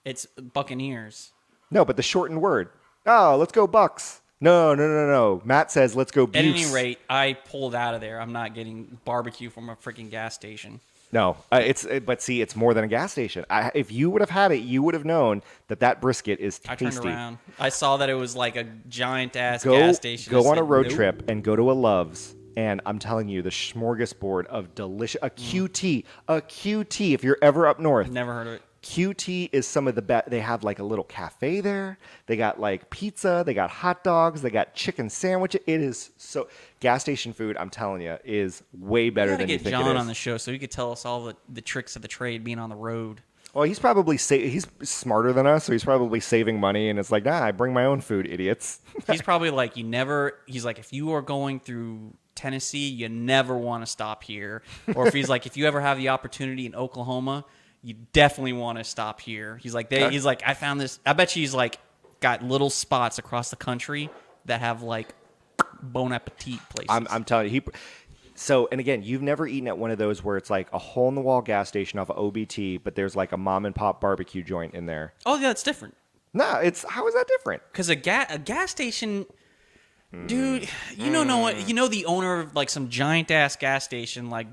It's Buccaneers. No, but the shortened word. Oh, let's go Bucks. No. Matt says let's go Buse. At any rate, I pulled out of there. I'm not getting barbecue from a freaking gas station. No, but see, it's more than a gas station. If you would have had it, you would have known that brisket is I tasty. turned around. I saw that it was like a giant ass Go gas station. I on a said, road "Nope." trip and go to a Love's. And I'm telling you, the smorgasbord of delicious, a QT. If you're ever up north, Never heard of it. QT is some of the best. They have like a little cafe there. They got like pizza. They got hot dogs. They got chicken sandwiches. It is so gas station food. I'm telling you, is way We better gotta than you get think John it is. on the show so he could tell us all the tricks of the trade being on the road. Well, he's probably he's smarter than us, so he's probably saving money. And it's like, I bring my own food, idiots. He's probably like, he's like, if you are going through Tennessee, you never want to stop here. Or if he's like, if you ever have the opportunity in Oklahoma, you definitely want to stop here. He's like, he's like, I found this. I bet you he's like got little spots across the country that have like Bon Appetit places. I'm telling you, So, and again, you've never eaten at one of those where it's like a hole in the wall gas station off of OBT, but there's like a mom and pop barbecue joint in there. Oh yeah, it's different. No, how is that different? Because a gas station, dude, you don't know what the owner of like some giant ass gas station like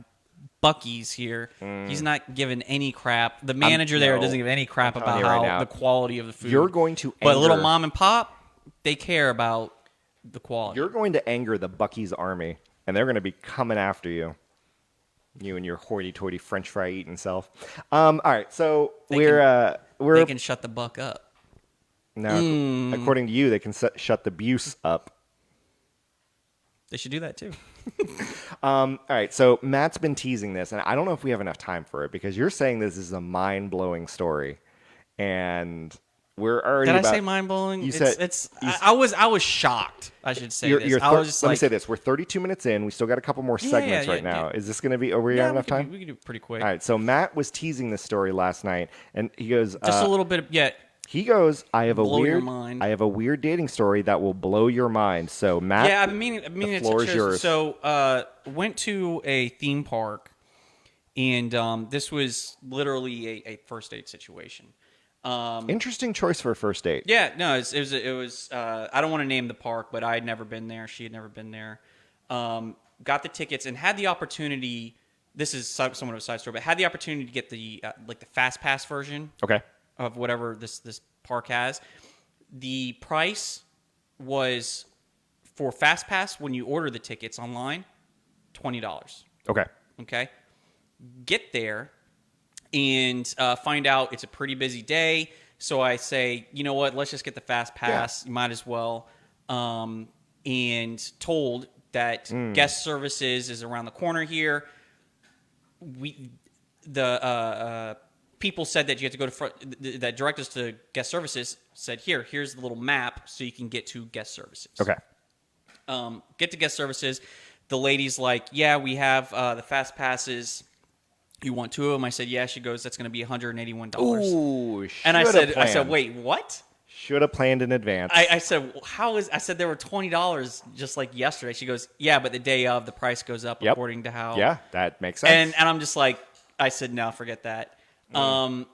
Buc-ee's here. He's not giving any crap. The manager there no, doesn't give any crap I'm about telling you right how now, the quality of the food. You're going to but little anger- mom and pop, they care about the quality. You're going to anger the Buc-ee's army, and they're going to be coming after you. You and your hoity-toity French fry eating self. All right, so we're they can shut the buck up. no. According to you, they can shut the Buse up. They should do that too. All right, so Matt's been teasing this, and I don't know if we have enough time for it because you're saying this is a mind-blowing story, and we're already. Did I say mind blowing? You said I was shocked. I should say this. I was just let me like, say this: we're 32 minutes in. We still got a couple more segments right now. Is this going to be? Are we have enough time? We can do it pretty quick. All right. So Matt was teasing this story last night, and he goes, Just a little bit. Yeah. He goes, I have a Blow your weird, mind. I have a weird dating story that will blow your mind. So Matt, Yeah, I've been meaning the to floor is share- yours. So, went to a theme park, and this was literally a first date situation. Interesting choice for a first date. Yeah, no, it was. I don't want to name the park, but I had never been there. She had never been there. Got the tickets and had the opportunity. This is somewhat of a side story, but had the opportunity to get the like the fast pass version Okay. of whatever this park has. The price was for fast pass when you order the tickets online, $20. Okay. Okay, get there and find out it's a pretty busy day. So I say, you know what? Let's just get the fast pass. You might as well. And told that guest services is around the corner here. The people said that you have to go to front. That direct us to guest services. Said here's the little map so you can get to guest services. Okay. Get to guest services. The lady's like, yeah, we have the fast passes. You want two of them? I said, yeah. She goes, that's going to be $181. Ooh. And I said, wait, what? Should have planned in advance. I said, I said there were $20 just like yesterday. She goes, yeah, but the day of the price goes up according to how. Yeah, that makes sense. And I'm just like, I said, no, forget that.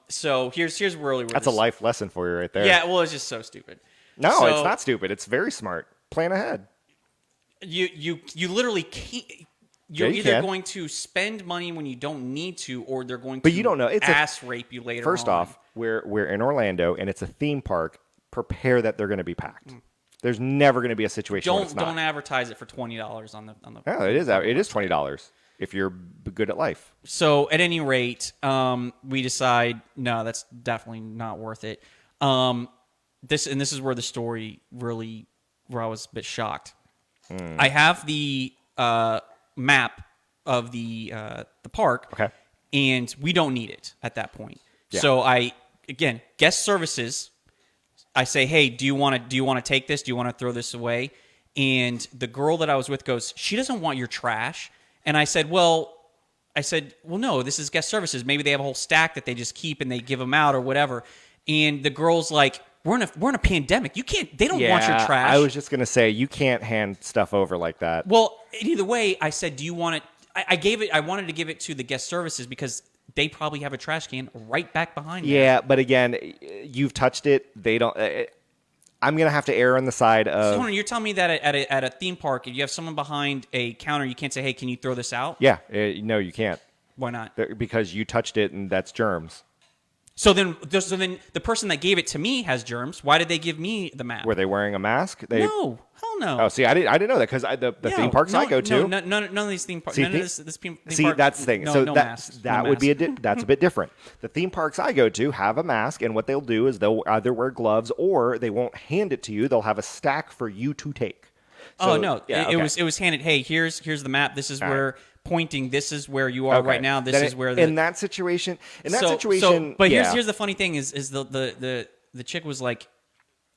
So here's really where That's a life lesson for you right there. Yeah, well, it's just so stupid. No, So- it's not stupid. It's very smart. Plan ahead. You literally can't. You're you either can. going to spend money when you don't need to, or they're going to But you don't know. It's ass rape you later First on. off, we're in Orlando and it's a theme park. Prepare that they're going to be packed. There's never going to be a situation where it's not. Don't advertise it for $20 on the. No, it is. It is $20 if you're good at life. So at any rate, we decide no, that's definitely not worth it. This is where the story really, where I was a bit shocked. I have the map of the park, Okay. and we don't need it at that point. Yeah. So again, guest services. I say, hey, do you want to take this? Do you want to throw this away? And the girl that I was with goes, she doesn't want your trash. And I said, well, no, this is guest services. Maybe they have a whole stack that they just keep and they give them out or whatever. And the girl's like, we're in a pandemic. You can't. They don't want your trash. I was just gonna say you can't hand stuff over like that. Well, either way, I said, do you want it? I wanted to give it to the guest services because they probably have a trash can right back behind them. Yeah, but again, you've touched it. They don't. I'm gonna have to err on the side of. So, you're telling me that at a theme park, if you have someone behind a counter, you can't say, "Hey, can you throw this out?" Yeah, no, you can't. Why not? Because you touched it, and that's germs. So then the person that gave it to me has germs. Why did they give me the map? Were they wearing a mask? No, hell no. Oh, see, I didn't know that because the theme parks I go to. No, none of these theme parks. See, None of this theme see, park, that's the thing. No, So no that masks. that No would be masks. that's a bit different. The theme parks I go to have a mask, and what they'll do is they'll either wear gloves or they won't hand it to you. They'll have a stack for you to take. Oh no! Yeah, it okay. was handed. Hey, here's the map. This is All where pointing. This is where you are Okay. right now. This Then is where in that situation. But yeah. here's the funny thing is the chick was like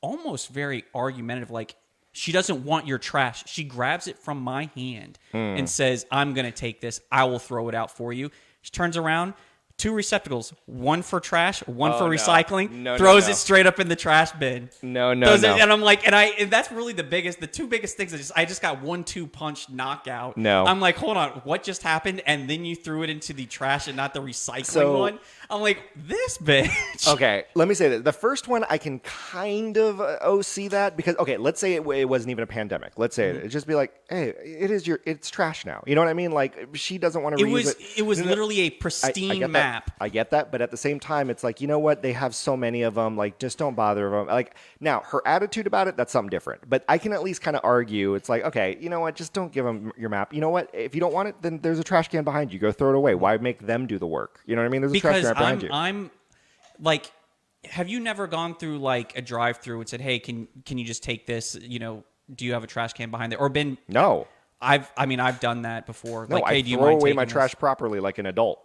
almost very argumentative. Like she doesn't want your trash. She grabs it from my hand and says, "I'm gonna take this. I will throw it out for you." She turns around. 2 receptacles, one for trash, one for no. recycling. No, throws no. it straight up in the trash bin. No. And I'm like, and that's really the 2 biggest things. I just got 1-2 punch knockout. No. I'm like, hold on, what just happened? And then you threw it into the trash and not the recycling So- one. I'm like, this bitch. Okay, let me say that the first one I can kind of see that because let's say it wasn't even a pandemic. Let's say Mm-hmm. it just be like, hey, it's trash now. You know what I mean? Like she doesn't want to reuse it. It was No, no, literally a I pristine get map. That. I get that, but at the same time, it's like, you know what? They have so many of them. Like, just don't bother them. Like, now her attitude about it, that's something different. But I can at least kind of argue. It's like, okay, you know what? Just don't give them your map. You know what? If you don't want it, then there's a trash can behind you. Go throw it away. Why make them do the work? You know what I mean? There's a trash Because can behind you. I'm like, have you never gone through like a drive-through and said, hey, can you just take this? You know, do you have a trash can behind there? Or been No. I've done that before. No, like, I hey, do you throw mind away taking my this? trash properly like an adult.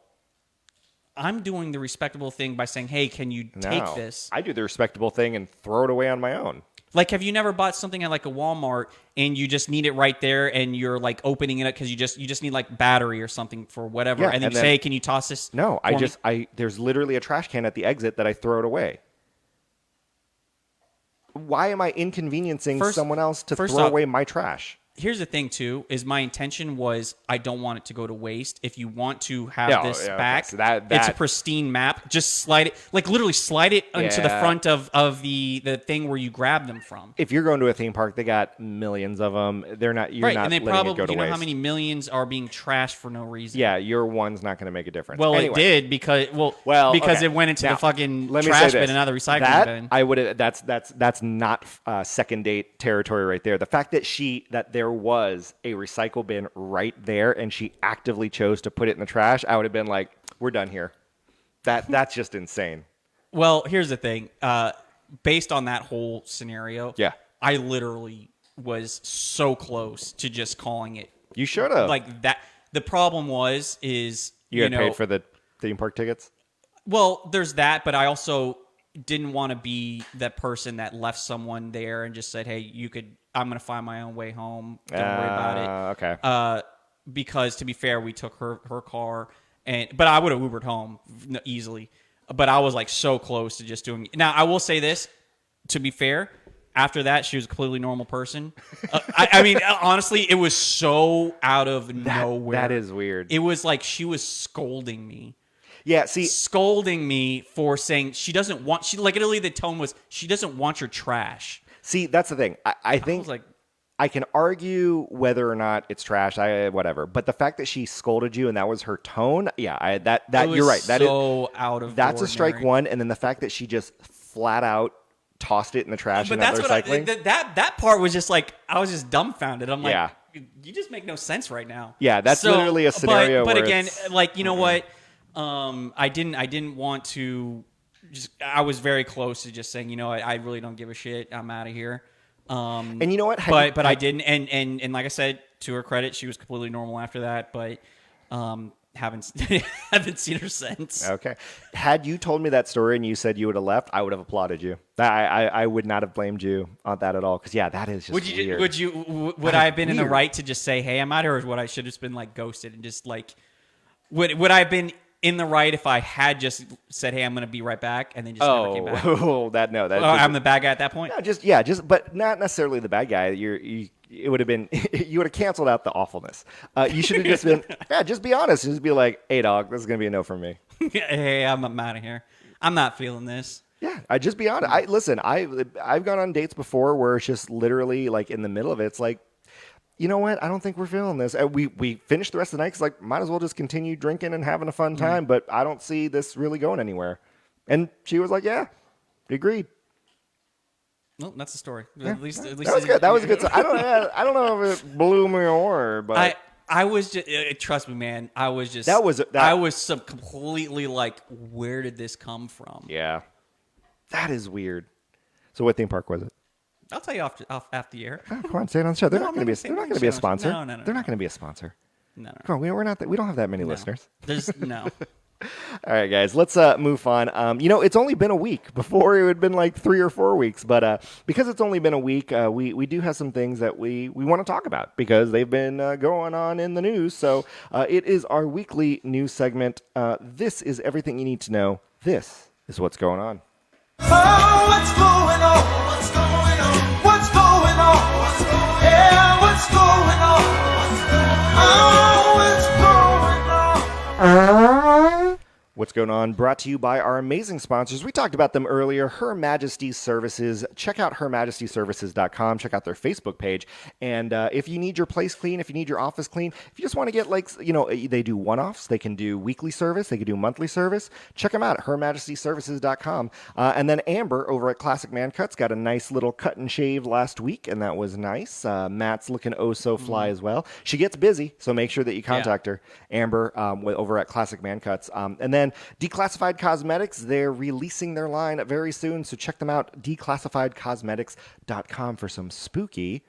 I'm doing the respectable thing by saying, hey, can you take No. this? I do the respectable thing and throw it away on my own. Like, have you never bought something at like a Walmart and you just need it right there and you're like opening it up because you just need like battery or something for whatever, Yeah, and then and you then- say, hey, can you toss this? No, for me? there's literally a trash can at the exit that I throw it away. Why am I inconveniencing someone else to first throw off, away my trash? Here's the thing too: is my intention was I don't want it to go to waste. If you want to have No, this yeah, okay, back, so that- it's a pristine map. Just slide it, like literally slide it into the Yeah. front of the thing where you grab them from. If you're going to a theme park, they got millions of them. They're not. You're Right, not and they letting probably it go to you know waste. how many millions are being trashed for no reason. Yeah, your one's not going to make a difference. Well, Anyway. it did because okay. it went into Now, the fucking let me trash say bin this. and not the recycling that, bin. I would. That's not second date territory right there. The fact that there was a recycle bin right there and she actively chose to put it in the trash, I would have been like, we're done here. That's just insane. Well, here's the thing. Based on that whole scenario, Yeah. I literally was so close to just calling it You should have. like that. The problem is you had know, paid for the theme park tickets. well, there's that, but I also didn't want to be that person that left someone there and just said, "Hey, I'm going to find my own way home. Don't worry about it." Okay. Because to be fair, we took her car, but I would have Ubered home easily. But I was like so close to just doing. Now I will say this: to be fair, after that, she was a completely normal person. I mean, honestly, it was so out of nowhere. That is weird. It was like she was scolding me. Yeah. See. Scolding me for saying she doesn't want. She like literally the tone was she doesn't want your trash. See. That's the thing. I think. was like- I can argue whether or not it's trash, whatever. But the fact that she scolded you and that was her tone, yeah, that It was you're right. That is so out of. that's the a strike ordinary. one. And then the fact that she just flat out tossed it in the trash But and not that's what I, recycling. that part was just like I was just dumbfounded. I'm like, Yeah. you just make no sense right now. Yeah, that's literally a scenario But where again, it's- like you know what, I didn't want to. Just I was very close to just saying, I really don't give a shit. I'm out of here. And you know what? But I didn't, and like I said, to her credit, she was completely normal after that. But haven't haven't seen her since. Okay. Had you told me that story and you said you would have left, I would have applauded you. I would not have blamed you on that at all. Because yeah, that is just weird. Would I have been in the Weird. right to just say, "Hey, I'm out," or would I should have just been like ghosted and just like would I have been in the right if I had just said, "Hey, I'm going to be right back," and then just never came back? I'm the bad guy at that point. No, but not necessarily the bad guy. It would have been you would have canceled out the awfulness. You should have just been just be honest and just be like, hey dog, this is gonna be a no from me. Hey, I'm out of here. I'm not feeling this. Yeah, I just be honest. I've gone on dates before where it's just literally like in the middle of it. It's like, you know what? I don't think we're feeling this. We finished the rest of the night because like might as well just continue drinking and having a fun time. But I don't see this really going anywhere. And she was like, yeah, agreed. Well, that's the story. Yeah. At least That was good. That was a good. I don't know if it blew me away, but I was just trust me, man. I was just that- completely like, where did this come from? yeah, that is weird. So what theme park was it? I'll tell you off the air. Oh, come on, say it on the show. They're No, not I'm going to be. not They're not gonna going to say be a it on the sponsor. show. No, They're not going to be a sponsor. No. Come on, we're not that. We don't have that many listeners. There's no. All right, guys, let's move on. It's only been a week. Before it had been like 3 or 4 weeks, but because it's only been a week, we do have some things that we want to talk about because they've been going on in the news. So it is our weekly news segment. This is everything you need to know. This is what's going on. Oh, what's going on? What's going on? What's going on? What's going on? Yeah, what's going on? Oh, what's going on? What's going on? Brought to you by our amazing sponsors. We talked about them earlier. Her Majesty Services. Check out hermajestyservices.com. Check out their Facebook page. And if you need your place clean, if you need your office clean, if you just want to get they do one-offs. They can do weekly service. They can do monthly service. Check them out at hermajestyservices.com. And then Amber over at Classic Man Cuts got a nice little cut and shave last week, and that was nice. Matt's looking oh so fly as well. She gets busy, so make sure that you contact her. Amber over at Classic Man Cuts. And then Declassified Cosmetics, they're releasing their line very soon, so check them out, declassifiedcosmetics.com for some spooky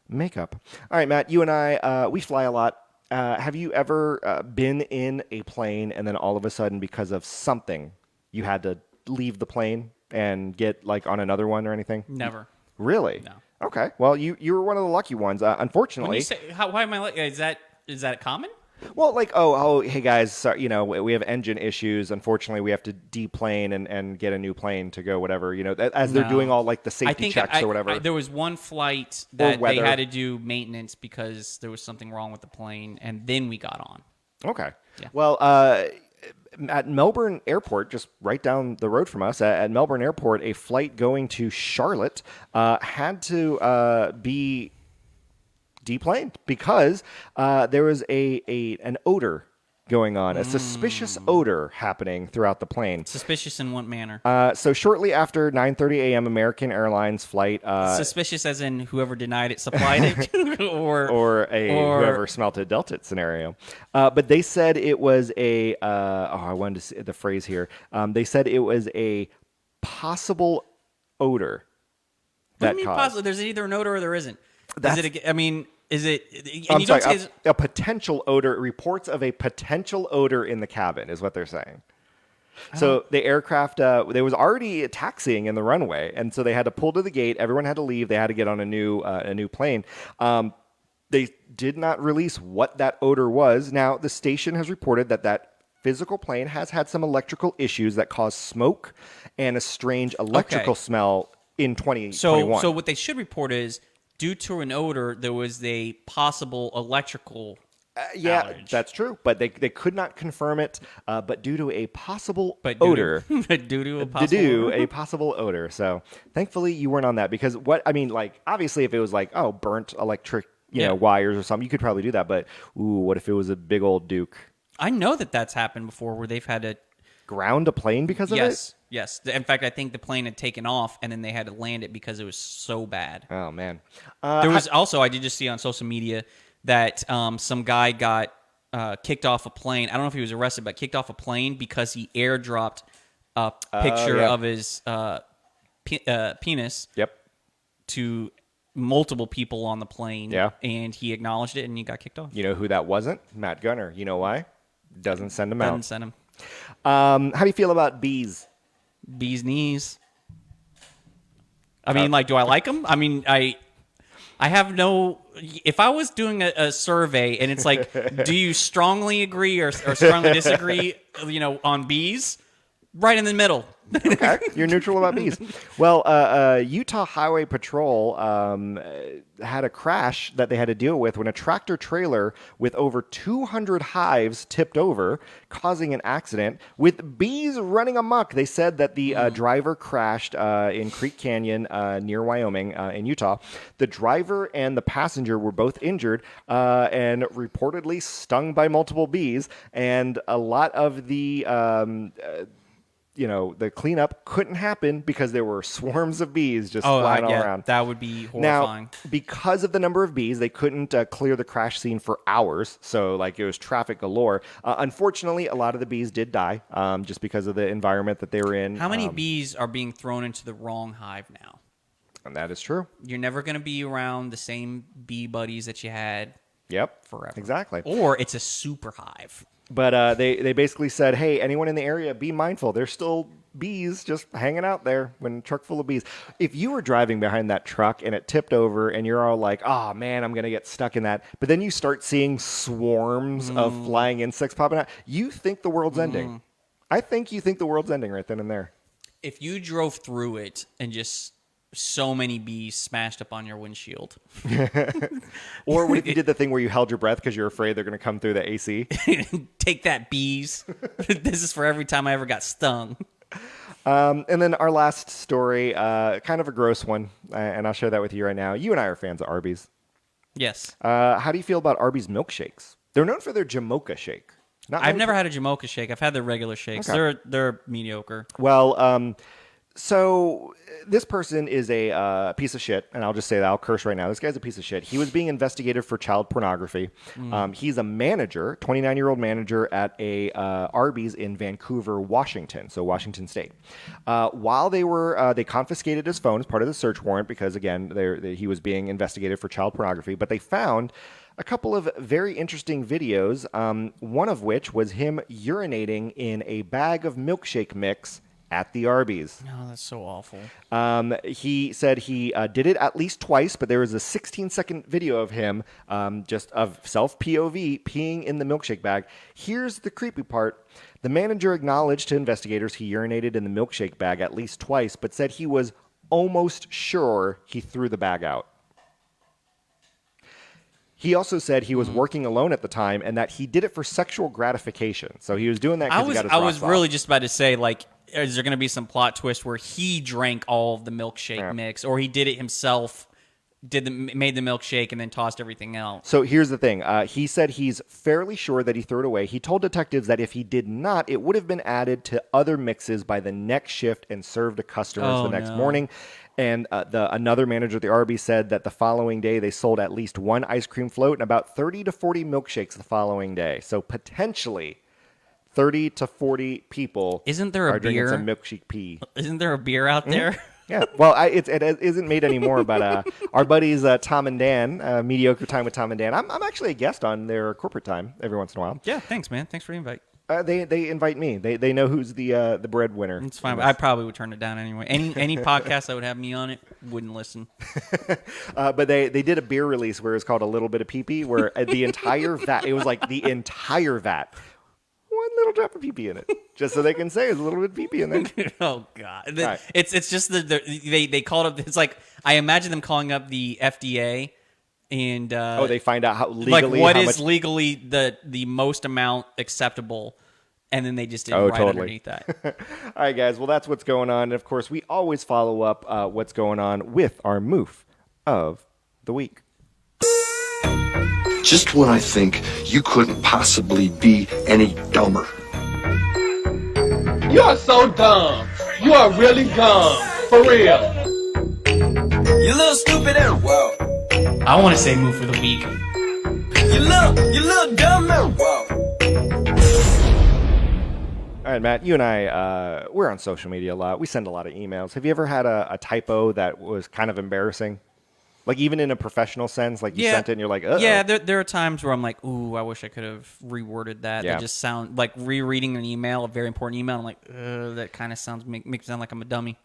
makeup. All right, Matt, you and I, we fly a lot. Have you ever been in a plane and then all of a sudden, because of something, you had to leave the plane and get like on another one or anything? Never. Really? No. Okay. Well, you were one of the lucky ones. Unfortunately. When you say, why am I like? Is that common? Well, like, oh, hey guys, sorry, we have engine issues. Unfortunately, we have to deplane and get a new plane to go whatever, as they're doing all like the safety checks or whatever. There was one flight that they weather. had to do maintenance because there was something wrong with the plane, and then we got on. Okay. Yeah. Well, at Melbourne Airport, just right down the road from us, at Melbourne Airport, a flight going to Charlotte had to be deplaned because there was an odor going on, a suspicious odor happening throughout the plane. Suspicious in what manner? So shortly after 9:30 a.m. American Airlines flight, Suspicious as in whoever denied it supplied it, or whoever smelt it dealt it scenario. But they said it was I wanted to see the phrase here. They said it was a possible odor What that do you mean caused. possible? There's either an odor or there isn't. Is it? And I'm you sorry, don't say a potential odor. Reports of a potential odor in the cabin is what they're saying. So the aircraft, there was already taxiing in the runway, and so they had to pull to the gate. Everyone had to leave. They had to get on a new plane. They did not release what that odor was. Now the station has reported that physical plane has had some electrical issues that caused smoke and a strange electrical smell in 2021. So what they should report is, due to an odor, there was a possible electrical outage. That's true, but they could not confirm it. But due to a possible But odor, due to a possible odor. a possible odor. So thankfully you weren't on that because obviously if it was like burnt electric wires or something, you could probably do that. But what if it was a big old Duke? I know that's happened before, where they've had to ground a plane because of it? Yes. In fact, I think the plane had taken off, and then they had to land it because it was so bad. Oh, man. There was also, I did just see on social media that some guy got kicked off a plane. I don't know if he was arrested, but kicked off a plane because he airdropped a picture yeah. of his penis Yep. to multiple people on the plane. Yeah. And he acknowledged it, and he got kicked off. You know who that wasn't? Matt Gunner. You know why? Doesn't send them Didn't out. send him. How do you feel about bees? Bee's knees. I mean, like, do I like them? I mean, I have no. If I was doing a survey and it's like, do you strongly agree or strongly disagree? On bees, right in the middle. Okay, you're neutral about bees. Well, Utah Highway Patrol had a crash that they had to deal with when a tractor trailer with over 200 hives tipped over, causing an accident with bees running amok. They said that the driver crashed in Creek Canyon near Wyoming in Utah. The driver and the passenger were both injured and reportedly stung by multiple bees, and a lot of the the cleanup couldn't happen because there were swarms of bees just flying all around. That would be horrifying. Now, because of the number of bees, they couldn't clear the crash scene for hours. So, it was traffic galore. Unfortunately, a lot of the bees did die just because of the environment that they were in. How many bees are being thrown into the wrong hive now? And that is true. You're never going to be around the same bee buddies that you had Yep. forever. Exactly. Or it's a super hive. But they basically said, hey, anyone in the area, be mindful. There's still bees just hanging out there when a truck full of bees. If you were driving behind that truck and it tipped over and you're all like, oh, man, I'm going to get stuck in that. But then you start seeing swarms of flying insects popping out. You think the world's ending. I think you think the world's ending right then and there. If you drove through it and just so many bees smashed up on your windshield. Or what if you did the thing where you held your breath because you're afraid they're going to come through the AC? Take that, bees. This is for every time I ever got stung. And then our last story, kind of a gross one, and I'll share that with you right now. You and I are fans of Arby's. Yes. How do you feel about Arby's milkshakes? They're known for their Jamocha shake. I've never had a Jamocha shake. I've had the regular shakes. Okay. They're mediocre. Well, so this person is a piece of shit, and I'll just say that. I'll curse right now. This guy's a piece of shit. He was being investigated for child pornography. He's a manager, 29-year-old manager at a Arby's in Vancouver, Washington, so Washington State. While they confiscated his phone as part of the search warrant because, again, he was being investigated for child pornography, but they found a couple of very interesting videos, one of which was him urinating in a bag of milkshake mix at the Arby's. No, that's so awful. He said he did it at least twice, but there was a 16-second video of him just of self-POV peeing in the milkshake bag. Here's the creepy part. The manager acknowledged to investigators he urinated in the milkshake bag at least twice, but said he was almost sure he threw the bag out. He also said he was working alone at the time and that he did it for sexual gratification. So he was doing that because he got his I was rocks off. really just about to say, is there going to be some plot twist where he drank all of the milkshake mix, or he did it himself, made the milkshake, and then tossed everything out? So here's the thing. He said he's fairly sure that he threw it away. He told detectives that if he did not, it would have been added to other mixes by the next shift and served to customers the next morning. And another manager at the Arby's said that the following day they sold at least one ice cream float and about 30 to 40 milkshakes the following day. So potentially 30 to 40 people Isn't there a are drinking beer? some milkshake pee. Isn't there a beer out there? Yeah, well, it isn't made anymore, but our buddies Tom and Dan, Mediocre Time with Tom and Dan, I'm actually a guest on their corporate time every once in a while. Yeah, thanks, man. Thanks for the invite. They invite me. They know who's the breadwinner. It's fine. I probably would turn it down anyway. Any podcast that would have me on it, wouldn't listen. But they did a beer release where it was called A Little Bit of Pee-Pee, where the entire vat, it was like the entire vat, one little drop of pee-pee in it, just so they can say there's a little bit of pee-pee in there. Oh God! Right. It's just they called up. It's like I imagine them calling up the FDA and They find out how legally what how is much. legally the most amount acceptable, and then they just didn't write totally. underneath that. All right, guys. Well, that's what's going on. And of course, we always follow up what's going on with our moof of the week. Just when I think you couldn't possibly be any dumber. You are so dumb. You are really dumb. For real. You little stupid and wow. I want to say move for the week. You little dumb and wow. All right, Matt, you and I, we're on social media a lot. We send a lot of emails. Have you ever had a typo that was kind of embarrassing? Like even in a professional sense, like you sent it and you're like, uh-oh. Yeah, there are times where I'm like, ooh, I wish I could have reworded that. Yeah. That just sound like rereading an email, a very important email. I'm like, that kind of makes me sound like I'm a dummy.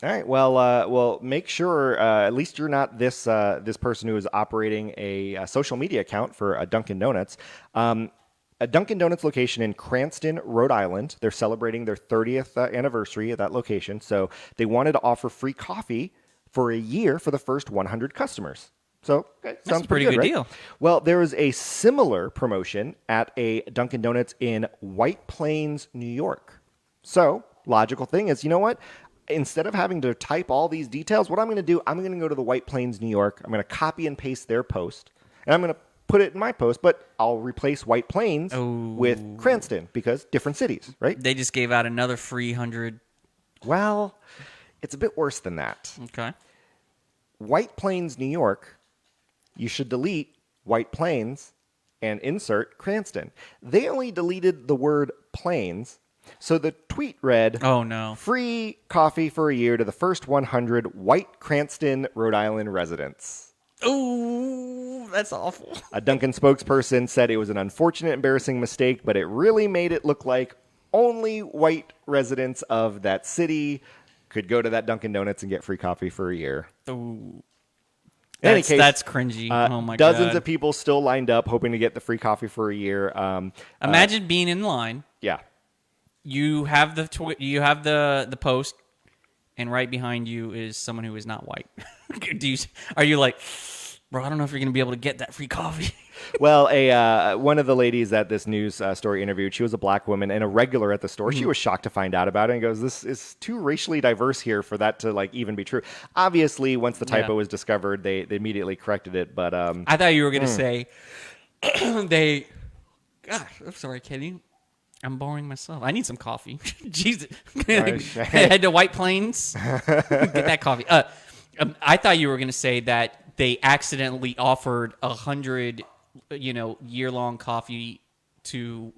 All right. Well, make sure at least you're not this person who is operating a social media account for a Dunkin' Donuts. A Dunkin' Donuts location in Cranston, Rhode Island. They're celebrating their 30th anniversary at that location, so they wanted to offer free coffee for a year for the first 100 customers. So, okay, sounds a pretty good right? deal. Well, there is a similar promotion at a Dunkin' Donuts in White Plains, New York. So, logical thing is, you know what? Instead of having to type all these details, what I'm going to do, I'm going to go to the White Plains, New York. I'm going to copy and paste their post, and I'm going to put it in my post, but I'll replace White Plains with Cranston because different cities, right? They just gave out another free 100. Well, it's a bit worse than that. Okay. White Plains, New York, you should delete White Plains and insert Cranston. They only deleted the word Plains, so the tweet read, Oh, no. free coffee for a year to the first 100 White Cranston, Rhode Island residents. Ooh, that's awful. A Dunkin' spokesperson said it was an unfortunate, embarrassing mistake, but it really made it look like only white residents of that city could go to that Dunkin' Donuts and get free coffee for a year. Ooh. In any case, That's cringy. Oh, my God. dozens of people still lined up hoping to get the free coffee for a year. Imagine being in line. Yeah. You have the post, and right behind you is someone who is not white. Are you like, bro, I don't know if you're going to be able to get that free coffee. Well, one of the ladies at this news story interviewed, she was a black woman and a regular at the store. She was shocked to find out about it and goes, this is too racially diverse here for that to like even be true. Obviously, once the typo was discovered, they immediately corrected it. But I thought you were going to say gosh, I'm sorry, Kenny. I'm boring myself. I need some coffee. Jesus. Head to White Plains. Get that coffee. I thought you were going to say that they accidentally offered 100, year-long coffee to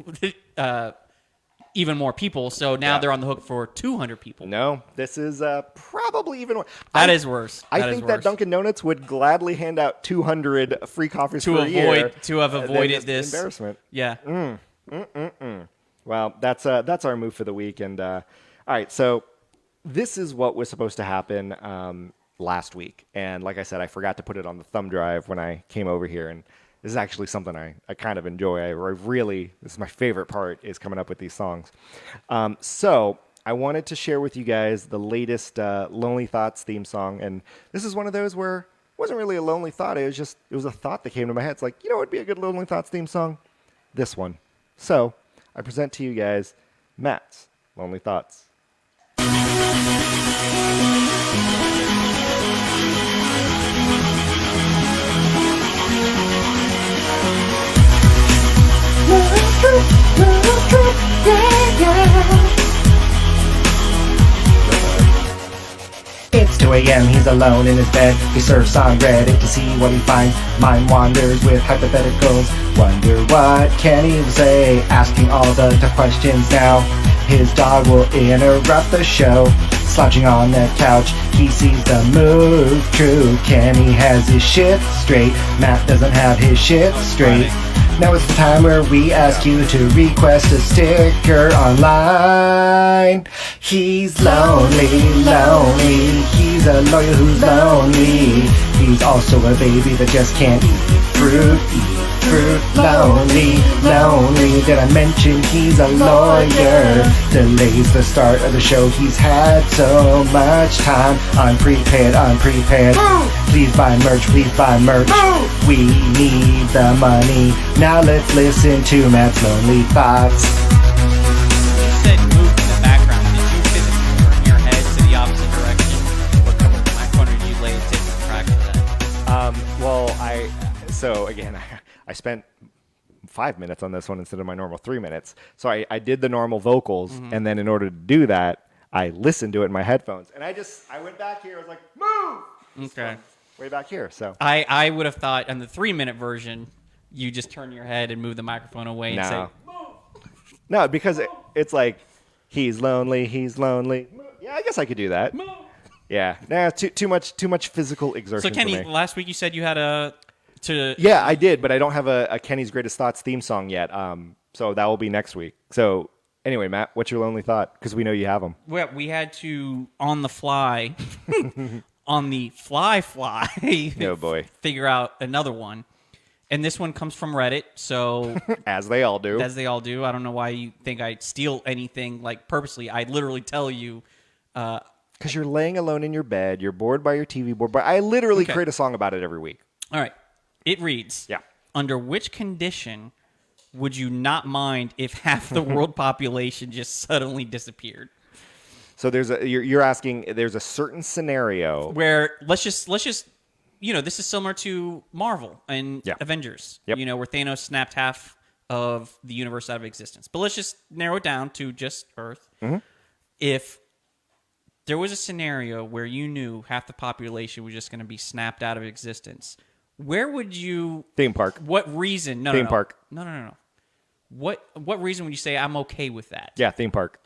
even more people. So now they're on the hook for 200 people. no, this is probably even worse. That is worse. I That is think that worse. Dunkin' Donuts would gladly hand out 200 free coffees for a year to have than avoided this embarrassment. Yeah. Well, that's our move for the week. And all right, so this is what was supposed to happen last week. And like I said, I forgot to put it on the thumb drive when I came over here. And this is actually something I kind of enjoy. This is my favorite part, is coming up with these songs. So I wanted to share with you guys the latest Lonely Thoughts theme song. And this is one of those where it wasn't really a lonely thought. It was a thought that came to my head. It's like, what would be a good Lonely Thoughts theme song? This one. So I present to you guys Matt's Lonely Thoughts. It's 2 a.m., he's alone in his bed. He surfs on Reddit to see what he finds. Mind wanders with hypotheticals. Wonder what Kenny will say, asking all the tough questions now. His dog will interrupt the show. Slouching on the couch, he sees the move true. Kenny has his shit straight. Matt doesn't have his shit straight. Now it's the time where we ask you to request a sticker online. He's lonely, lonely. He's a lawyer who's lonely. He's also a baby that just can't eat fruit. Lonely, lonely. Did I mention he's a lawyer? Delays the start of the show. He's had so much time. Unprepared. Please buy merch. We need the money. Now let's listen to Matt's Lonely Thoughts. You said move in the background. Did you physically turn your head to the opposite direction? What my corner did you lay a ticket track for that? So again, I spent 5 minutes on this one instead of my normal 3 minutes. So I did the normal vocals, Mm-hmm. and then in order to do that, I listened to it in my headphones, and I went back here. I was like, move. Okay. Way back here. So I would have thought on the 3-minute version, you just turn your head and move the microphone away and say, no, because it's like he's lonely. Yeah, I guess I could do that. Yeah, nah, too much physical exertion. So Kenny, for me. last week you said you had to. Yeah, I did, but I don't have a Kenny's Greatest Thoughts theme song yet. So that will be next weweek. So anyway, Matt, what's your lonely thought? Because we know you have them. Well, we had to on the fly, on the fly, Oh, boy. figure out another one, and this one comes from Reddit. So As they all do. as they all do, I don't know why you think I steal anything like purposely. I literally tell you. Because you're laying alone in your bed, you're bored by your TV board. But I literally Okay. create a song about it every week. All right, it reads. Yeah. Under which condition would you not mind if half the world population just suddenly disappeared? So you're asking, there's a certain scenario. Where let's just this is similar to Marvel and Yeah. Avengers. Yep. Where Thanos snapped half of the universe out of existence. But let's just narrow it down to just Earth. Mm-hmm. If there was a scenario where you knew half the population was just going to be snapped out of existence, where would you? Theme park. What reason? No, Theme no, no. park. No. What reason would you say I'm okay with that? Yeah, theme park.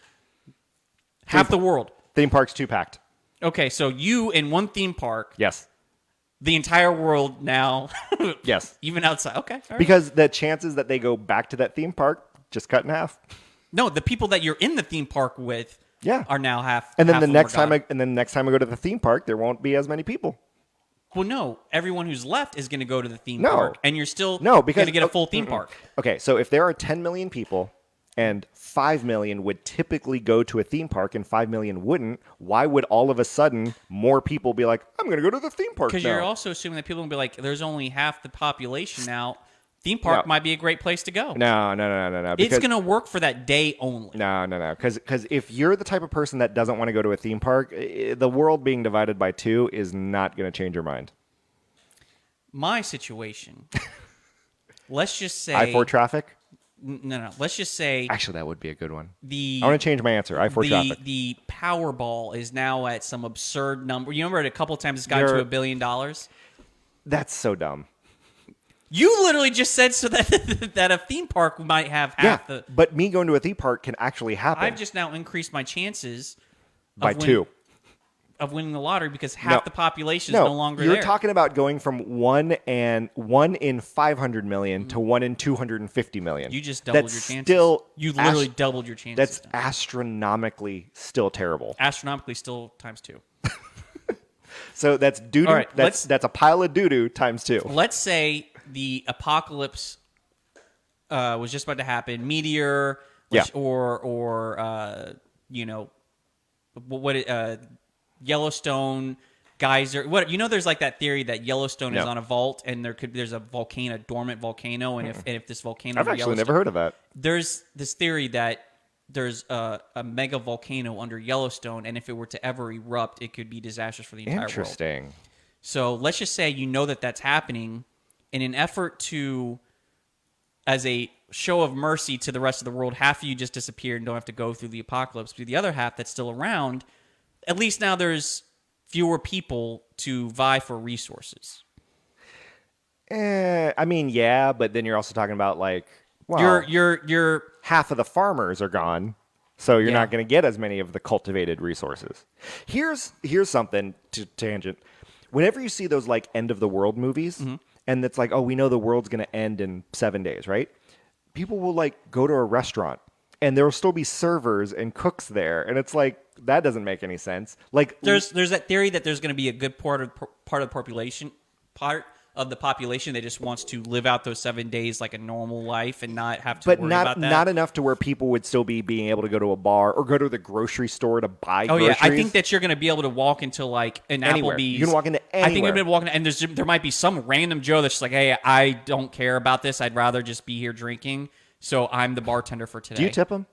Half the world. Theme park's too packed. Okay, so you in one theme park, Yes. the entire world now, Yes. even outside. Okay, all right. Because the chances that they go back to that theme park just cut in half. No, the people that you're in the theme park with, Yeah. are now half. And then half the of them next are time gone. I go to the theme park, there won't be as many people. Well, no, everyone who's left is going to go to the theme No. park, and you're still No, because going to get a full theme park. Okay, so if there are 10 million people and 5 million would typically go to a theme park and 5 million wouldn't, why would all of a sudden more people be like, I'm going to go to the theme park Because now? you're also assuming that people will be like, there's only half the population now. Theme park No. might be a great place to go. No. It's because- going to work for that day only. No. Because if you're the type of person that doesn't want to go to a theme park, the world being divided by 2 is not going to change your mind. My situation, let's just say I-4 traffic? No. Let's just say Actually, that would be a good one. the I want to change my answer. I-4 traffic. the Powerball is now at some absurd number. You remember it a couple times it's gotten to You're- $1 billion. That's so dumb. You literally just said so that that a theme park might have half the. But me going to a theme park can actually happen I've just now increased my chances by of 2. of winning the lottery because half the population is No, no longer you're there. talking about going from 1 in 500 million to 1 in 250 million. You just doubled That's your chances. Still, You literally doubled your chances. That's now. astronomically still terrible. Astronomically still times 2. So that's doo doo. All right, let's- That's a pile of doo doo times 2. Let's say the apocalypse was just about to happen. Meteor, Yeah. or Yellowstone geyser. There's like that theory that Yellowstone is Yeah. on a vault, and there's a volcano, a dormant volcano, and if this volcano, I've actually never heard of that. There's this theory that there's a mega volcano under Yellowstone, and if it were to ever erupt, it could be disastrous for the entire world. Interesting. So let's just say that that's happening in an effort to, as a show of mercy to the rest of the world, half of you just disappeared and don't have to go through the apocalypse. But the other half that's still around, at least now there's fewer people to vie for resources. I mean, yeah, but then you're also talking about like, well, You're half of the farmers are gone, so you're Yeah. not going to get as many of the cultivated resources. Here's something to tangent. Whenever you see those like end of the world movies, Mm-hmm. and it's like, oh, we know the world's going to end in 7 days, right? People will like go to a restaurant, and there will still be servers and cooks there, and it's like that doesn't make any sense. Like there's that theory that there's going to be a good part of the population that just wants to live out those 7 days like a normal life and not have to but worry not about that. not enough to where people would still be being able to go to a bar or go to the grocery store to buy Oh groceries. yeah, I think that you're going to be able to walk into like an Anywhere. Applebee's. You can walk into I think you're anywhere. going to walk in, and there might be some random Joe that's just like, "Hey, I don't care about this. I'd rather just be here drinking. So I'm the bartender for today." Do you tip them?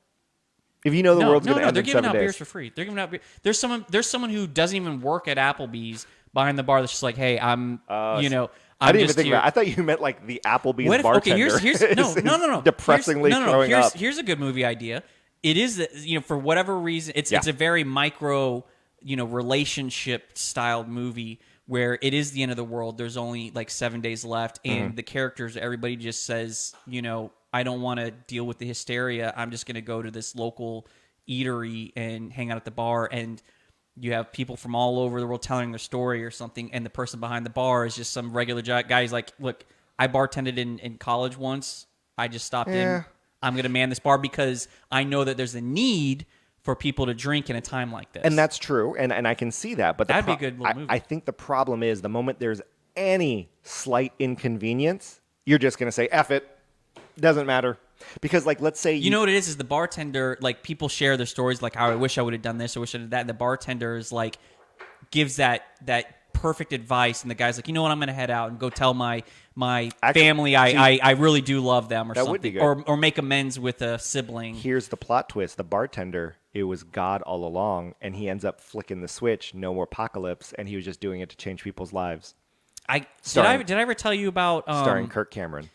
If you know the world's going to end they're in giving 7 out days. beers for free. They're giving out beer. There's someone who doesn't even work at Applebee's behind the bar that's just like, "Hey, I'm I didn't even just think here- about. I thought you meant like the Applebee's What if, bartender. okay, here's no. depressingly showing up. Here's a good movie idea. It is, for whatever reason, it's a very micro, relationship styled movie where it is the end of the world. There's only like 7 days left, and the characters, everybody just says, I don't want to deal with the hysteria. I'm just going to go to this local eatery and hang out at the bar, and you have people from all over the world telling their story or something, and the person behind the bar is just some regular guy. He's like, look, I bartended in college once. I just stopped in. I'm going to man this bar because I know that there's a need for people to drink in a time like this. And that's true, and I can see that. But That'd be a good little movie. I think the problem is the moment there's any slight inconvenience, you're just going to say, F it. Doesn't matter. Because, like, let's say you know what it is the bartender, like, people share their stories, like, how I wish I would have done this, I wish I did that, and the bartender is like, gives that perfect advice, and the guy's like, you know what, I'm going to head out and go tell my family I really do love them, or that something, would be good. or make amends with a sibling. Here's the plot twist. The bartender, it was God all along, and he ends up flicking the switch, no more apocalypse, and he was just doing it to change people's lives. Did Starring- I ever tell you about Starring Kirk Cameron.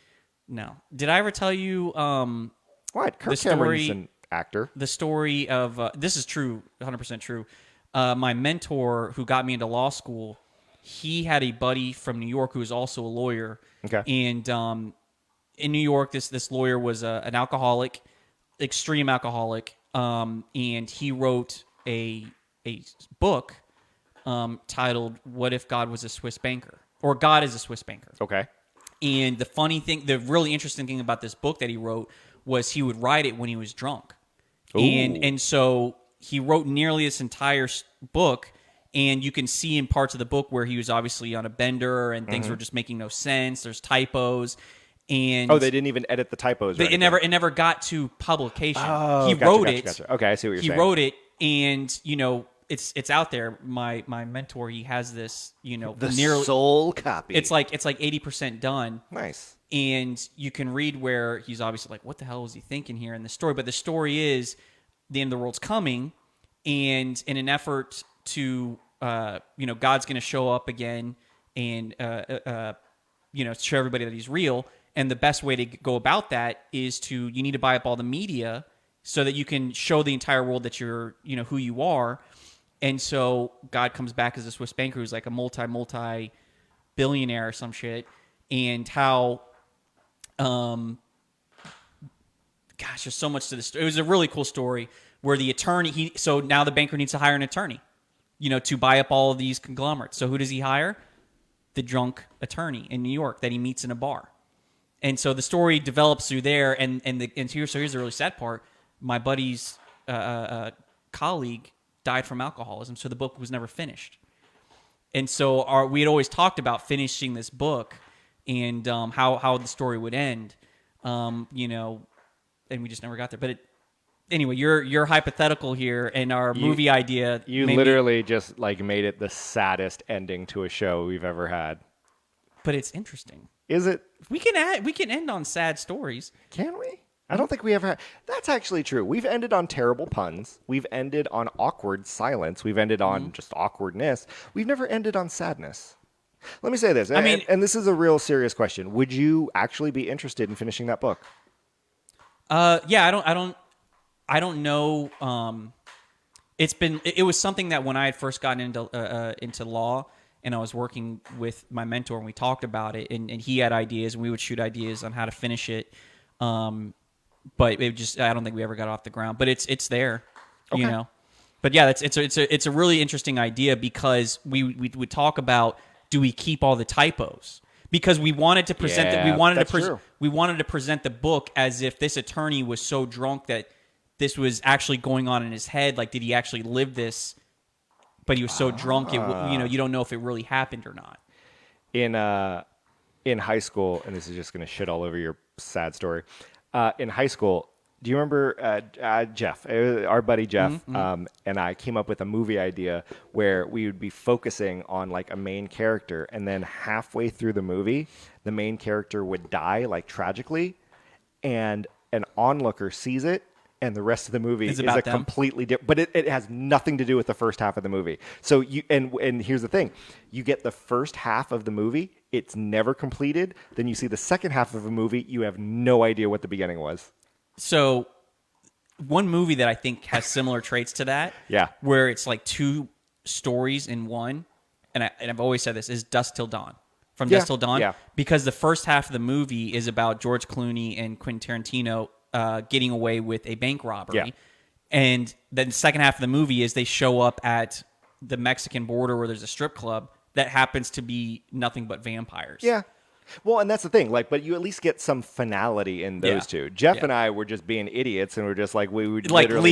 No. Did I ever tell you What? Kirk the Cameron's story- an actor. the story of this is true, 100% true. My mentor who got me into law school, he had a buddy from New York who was also a lawyer. Okay. And in New York, this lawyer was an alcoholic, extreme alcoholic, and he wrote a book titled "What If God Was a Swiss Banker?" or "God is a Swiss Banker." Okay. And the really interesting thing about this book that he wrote was he would write it when he was drunk. And so he wrote nearly this entire book, and you can see in parts of the book where he was obviously on a bender and things were just making no sense. There's typos. And Oh, they didn't even edit the typos. Or it never got to publication. Oh, he gotcha, wrote gotcha, it. gotcha. Okay, I see what you're he saying. wrote it, and it's out there. My mentor, he has this, The nearly sole copy. it's like 80% done. Nice. And you can read where he's obviously like, what the hell was he thinking here in the story? But the story is the end of the world's coming, and in an effort to, God's going to show up again and, show everybody that he's real. And the best way to go about that is you need to buy up all the media so that you can show the entire world that you're, who you are. And so God comes back as a Swiss banker who's like a multi billionaire or some shit. And how, there's so much to this story. It was a really cool story where the attorney, so now the banker needs to hire an attorney, to buy up all of these conglomerates. So who does he hire? The drunk attorney in New York that he meets in a bar. And so the story develops through there. And here's the really sad part. My buddy's colleague died from alcoholism, so the book was never finished. And so we had always talked about finishing this book and how the story would end, and we just never got there. But anyway, your hypothetical here and our movie idea. You literally just like made it the saddest ending to a show we've ever had. But it's interesting. Is it? We can end on sad stories. Can we? I don't think we ever had. That's actually true. We've ended on terrible puns. We've ended on awkward silence. We've ended on just awkwardness. We've never ended on sadness. Let me say this. And this is a real serious question. Would you actually be interested in finishing that book? Yeah, I don't know. It was something that when I had first gotten into law and I was working with my mentor and we talked about it and he had ideas and we would shoot ideas on how to finish it. But I don't think we ever got off the ground, but it's there, Okay. But yeah, it's a really interesting idea because we would talk about, do we keep all the typos? Because we wanted to present Yeah, we wanted true. to present the book as if this attorney was so drunk that this was actually going on in his head. Like, did he actually live this? But he was so drunk, you don't know if it really happened or not. In high school, and this is just going to shit all over your sad story. In high school, do you remember Jeff, our buddy Jeff, and I came up with a movie idea where we would be focusing on like a main character, and then halfway through the movie, the main character would die like tragically, and an onlooker sees it and the rest of the movie It's is about a them? completely different. But it has nothing to do with the first half of the movie. So and here's the thing: you get the first half of the movie, it's never completed. Then you see the second half of a movie, you have no idea what the beginning was. So, one movie that I think has similar traits to that, Yeah. where it's like two stories in one, and I've always said this, is Dusk Till Dawn. From Yeah, Dusk Till Dawn, yeah. because the first half of the movie is about George Clooney and Quentin Tarantino getting away with a bank robbery, Yeah. and then the second half of the movie is they show up at the Mexican border where there's a strip club that happens to be nothing but vampires. Yeah. Well, and that's the thing. Like, but you at least get some finality in those Yeah. two. Jeff Yeah. and I were just being idiots, and we're just like we would Like literally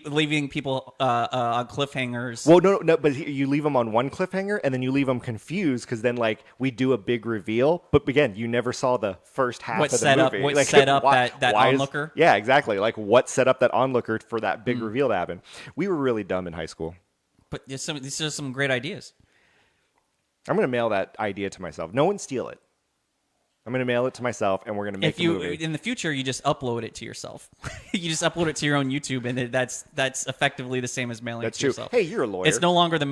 leaving people on cliffhangers. Well, no. But you leave them on one cliffhanger, and then you leave them confused because then, like, we do a big reveal. But again, you never saw the first half What of the set up- movie. what Like, set up why- that why onlooker? Yeah, exactly. Like, what set up that onlooker for that big reveal to happen? We were really dumb in high school. But these are some great ideas. I'm gonna mail that idea to myself. No one steal it. I'm gonna mail it to myself, and we're gonna make If you a movie. in the future you just upload it to yourself, you just upload it to your own YouTube, and that's effectively the same as mailing That's it to true. yourself. Hey, you're a lawyer. It's no longer the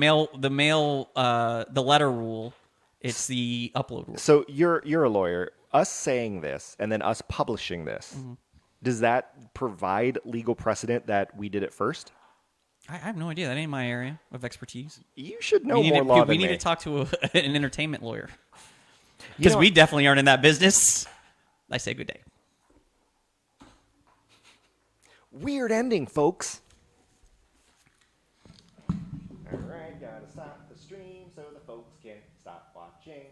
letter rule. It's the upload rule. So you're a lawyer. Us saying this and then us publishing this, Mm-hmm. does that provide legal precedent that we did it first? I have no idea. That ain't my area of expertise. You should know we need more to, law we than need me. to talk to an entertainment lawyer You because know- we definitely aren't in that business. I say good day. Weird ending, folks. All right, gotta stop the stream so the folks can stop watching.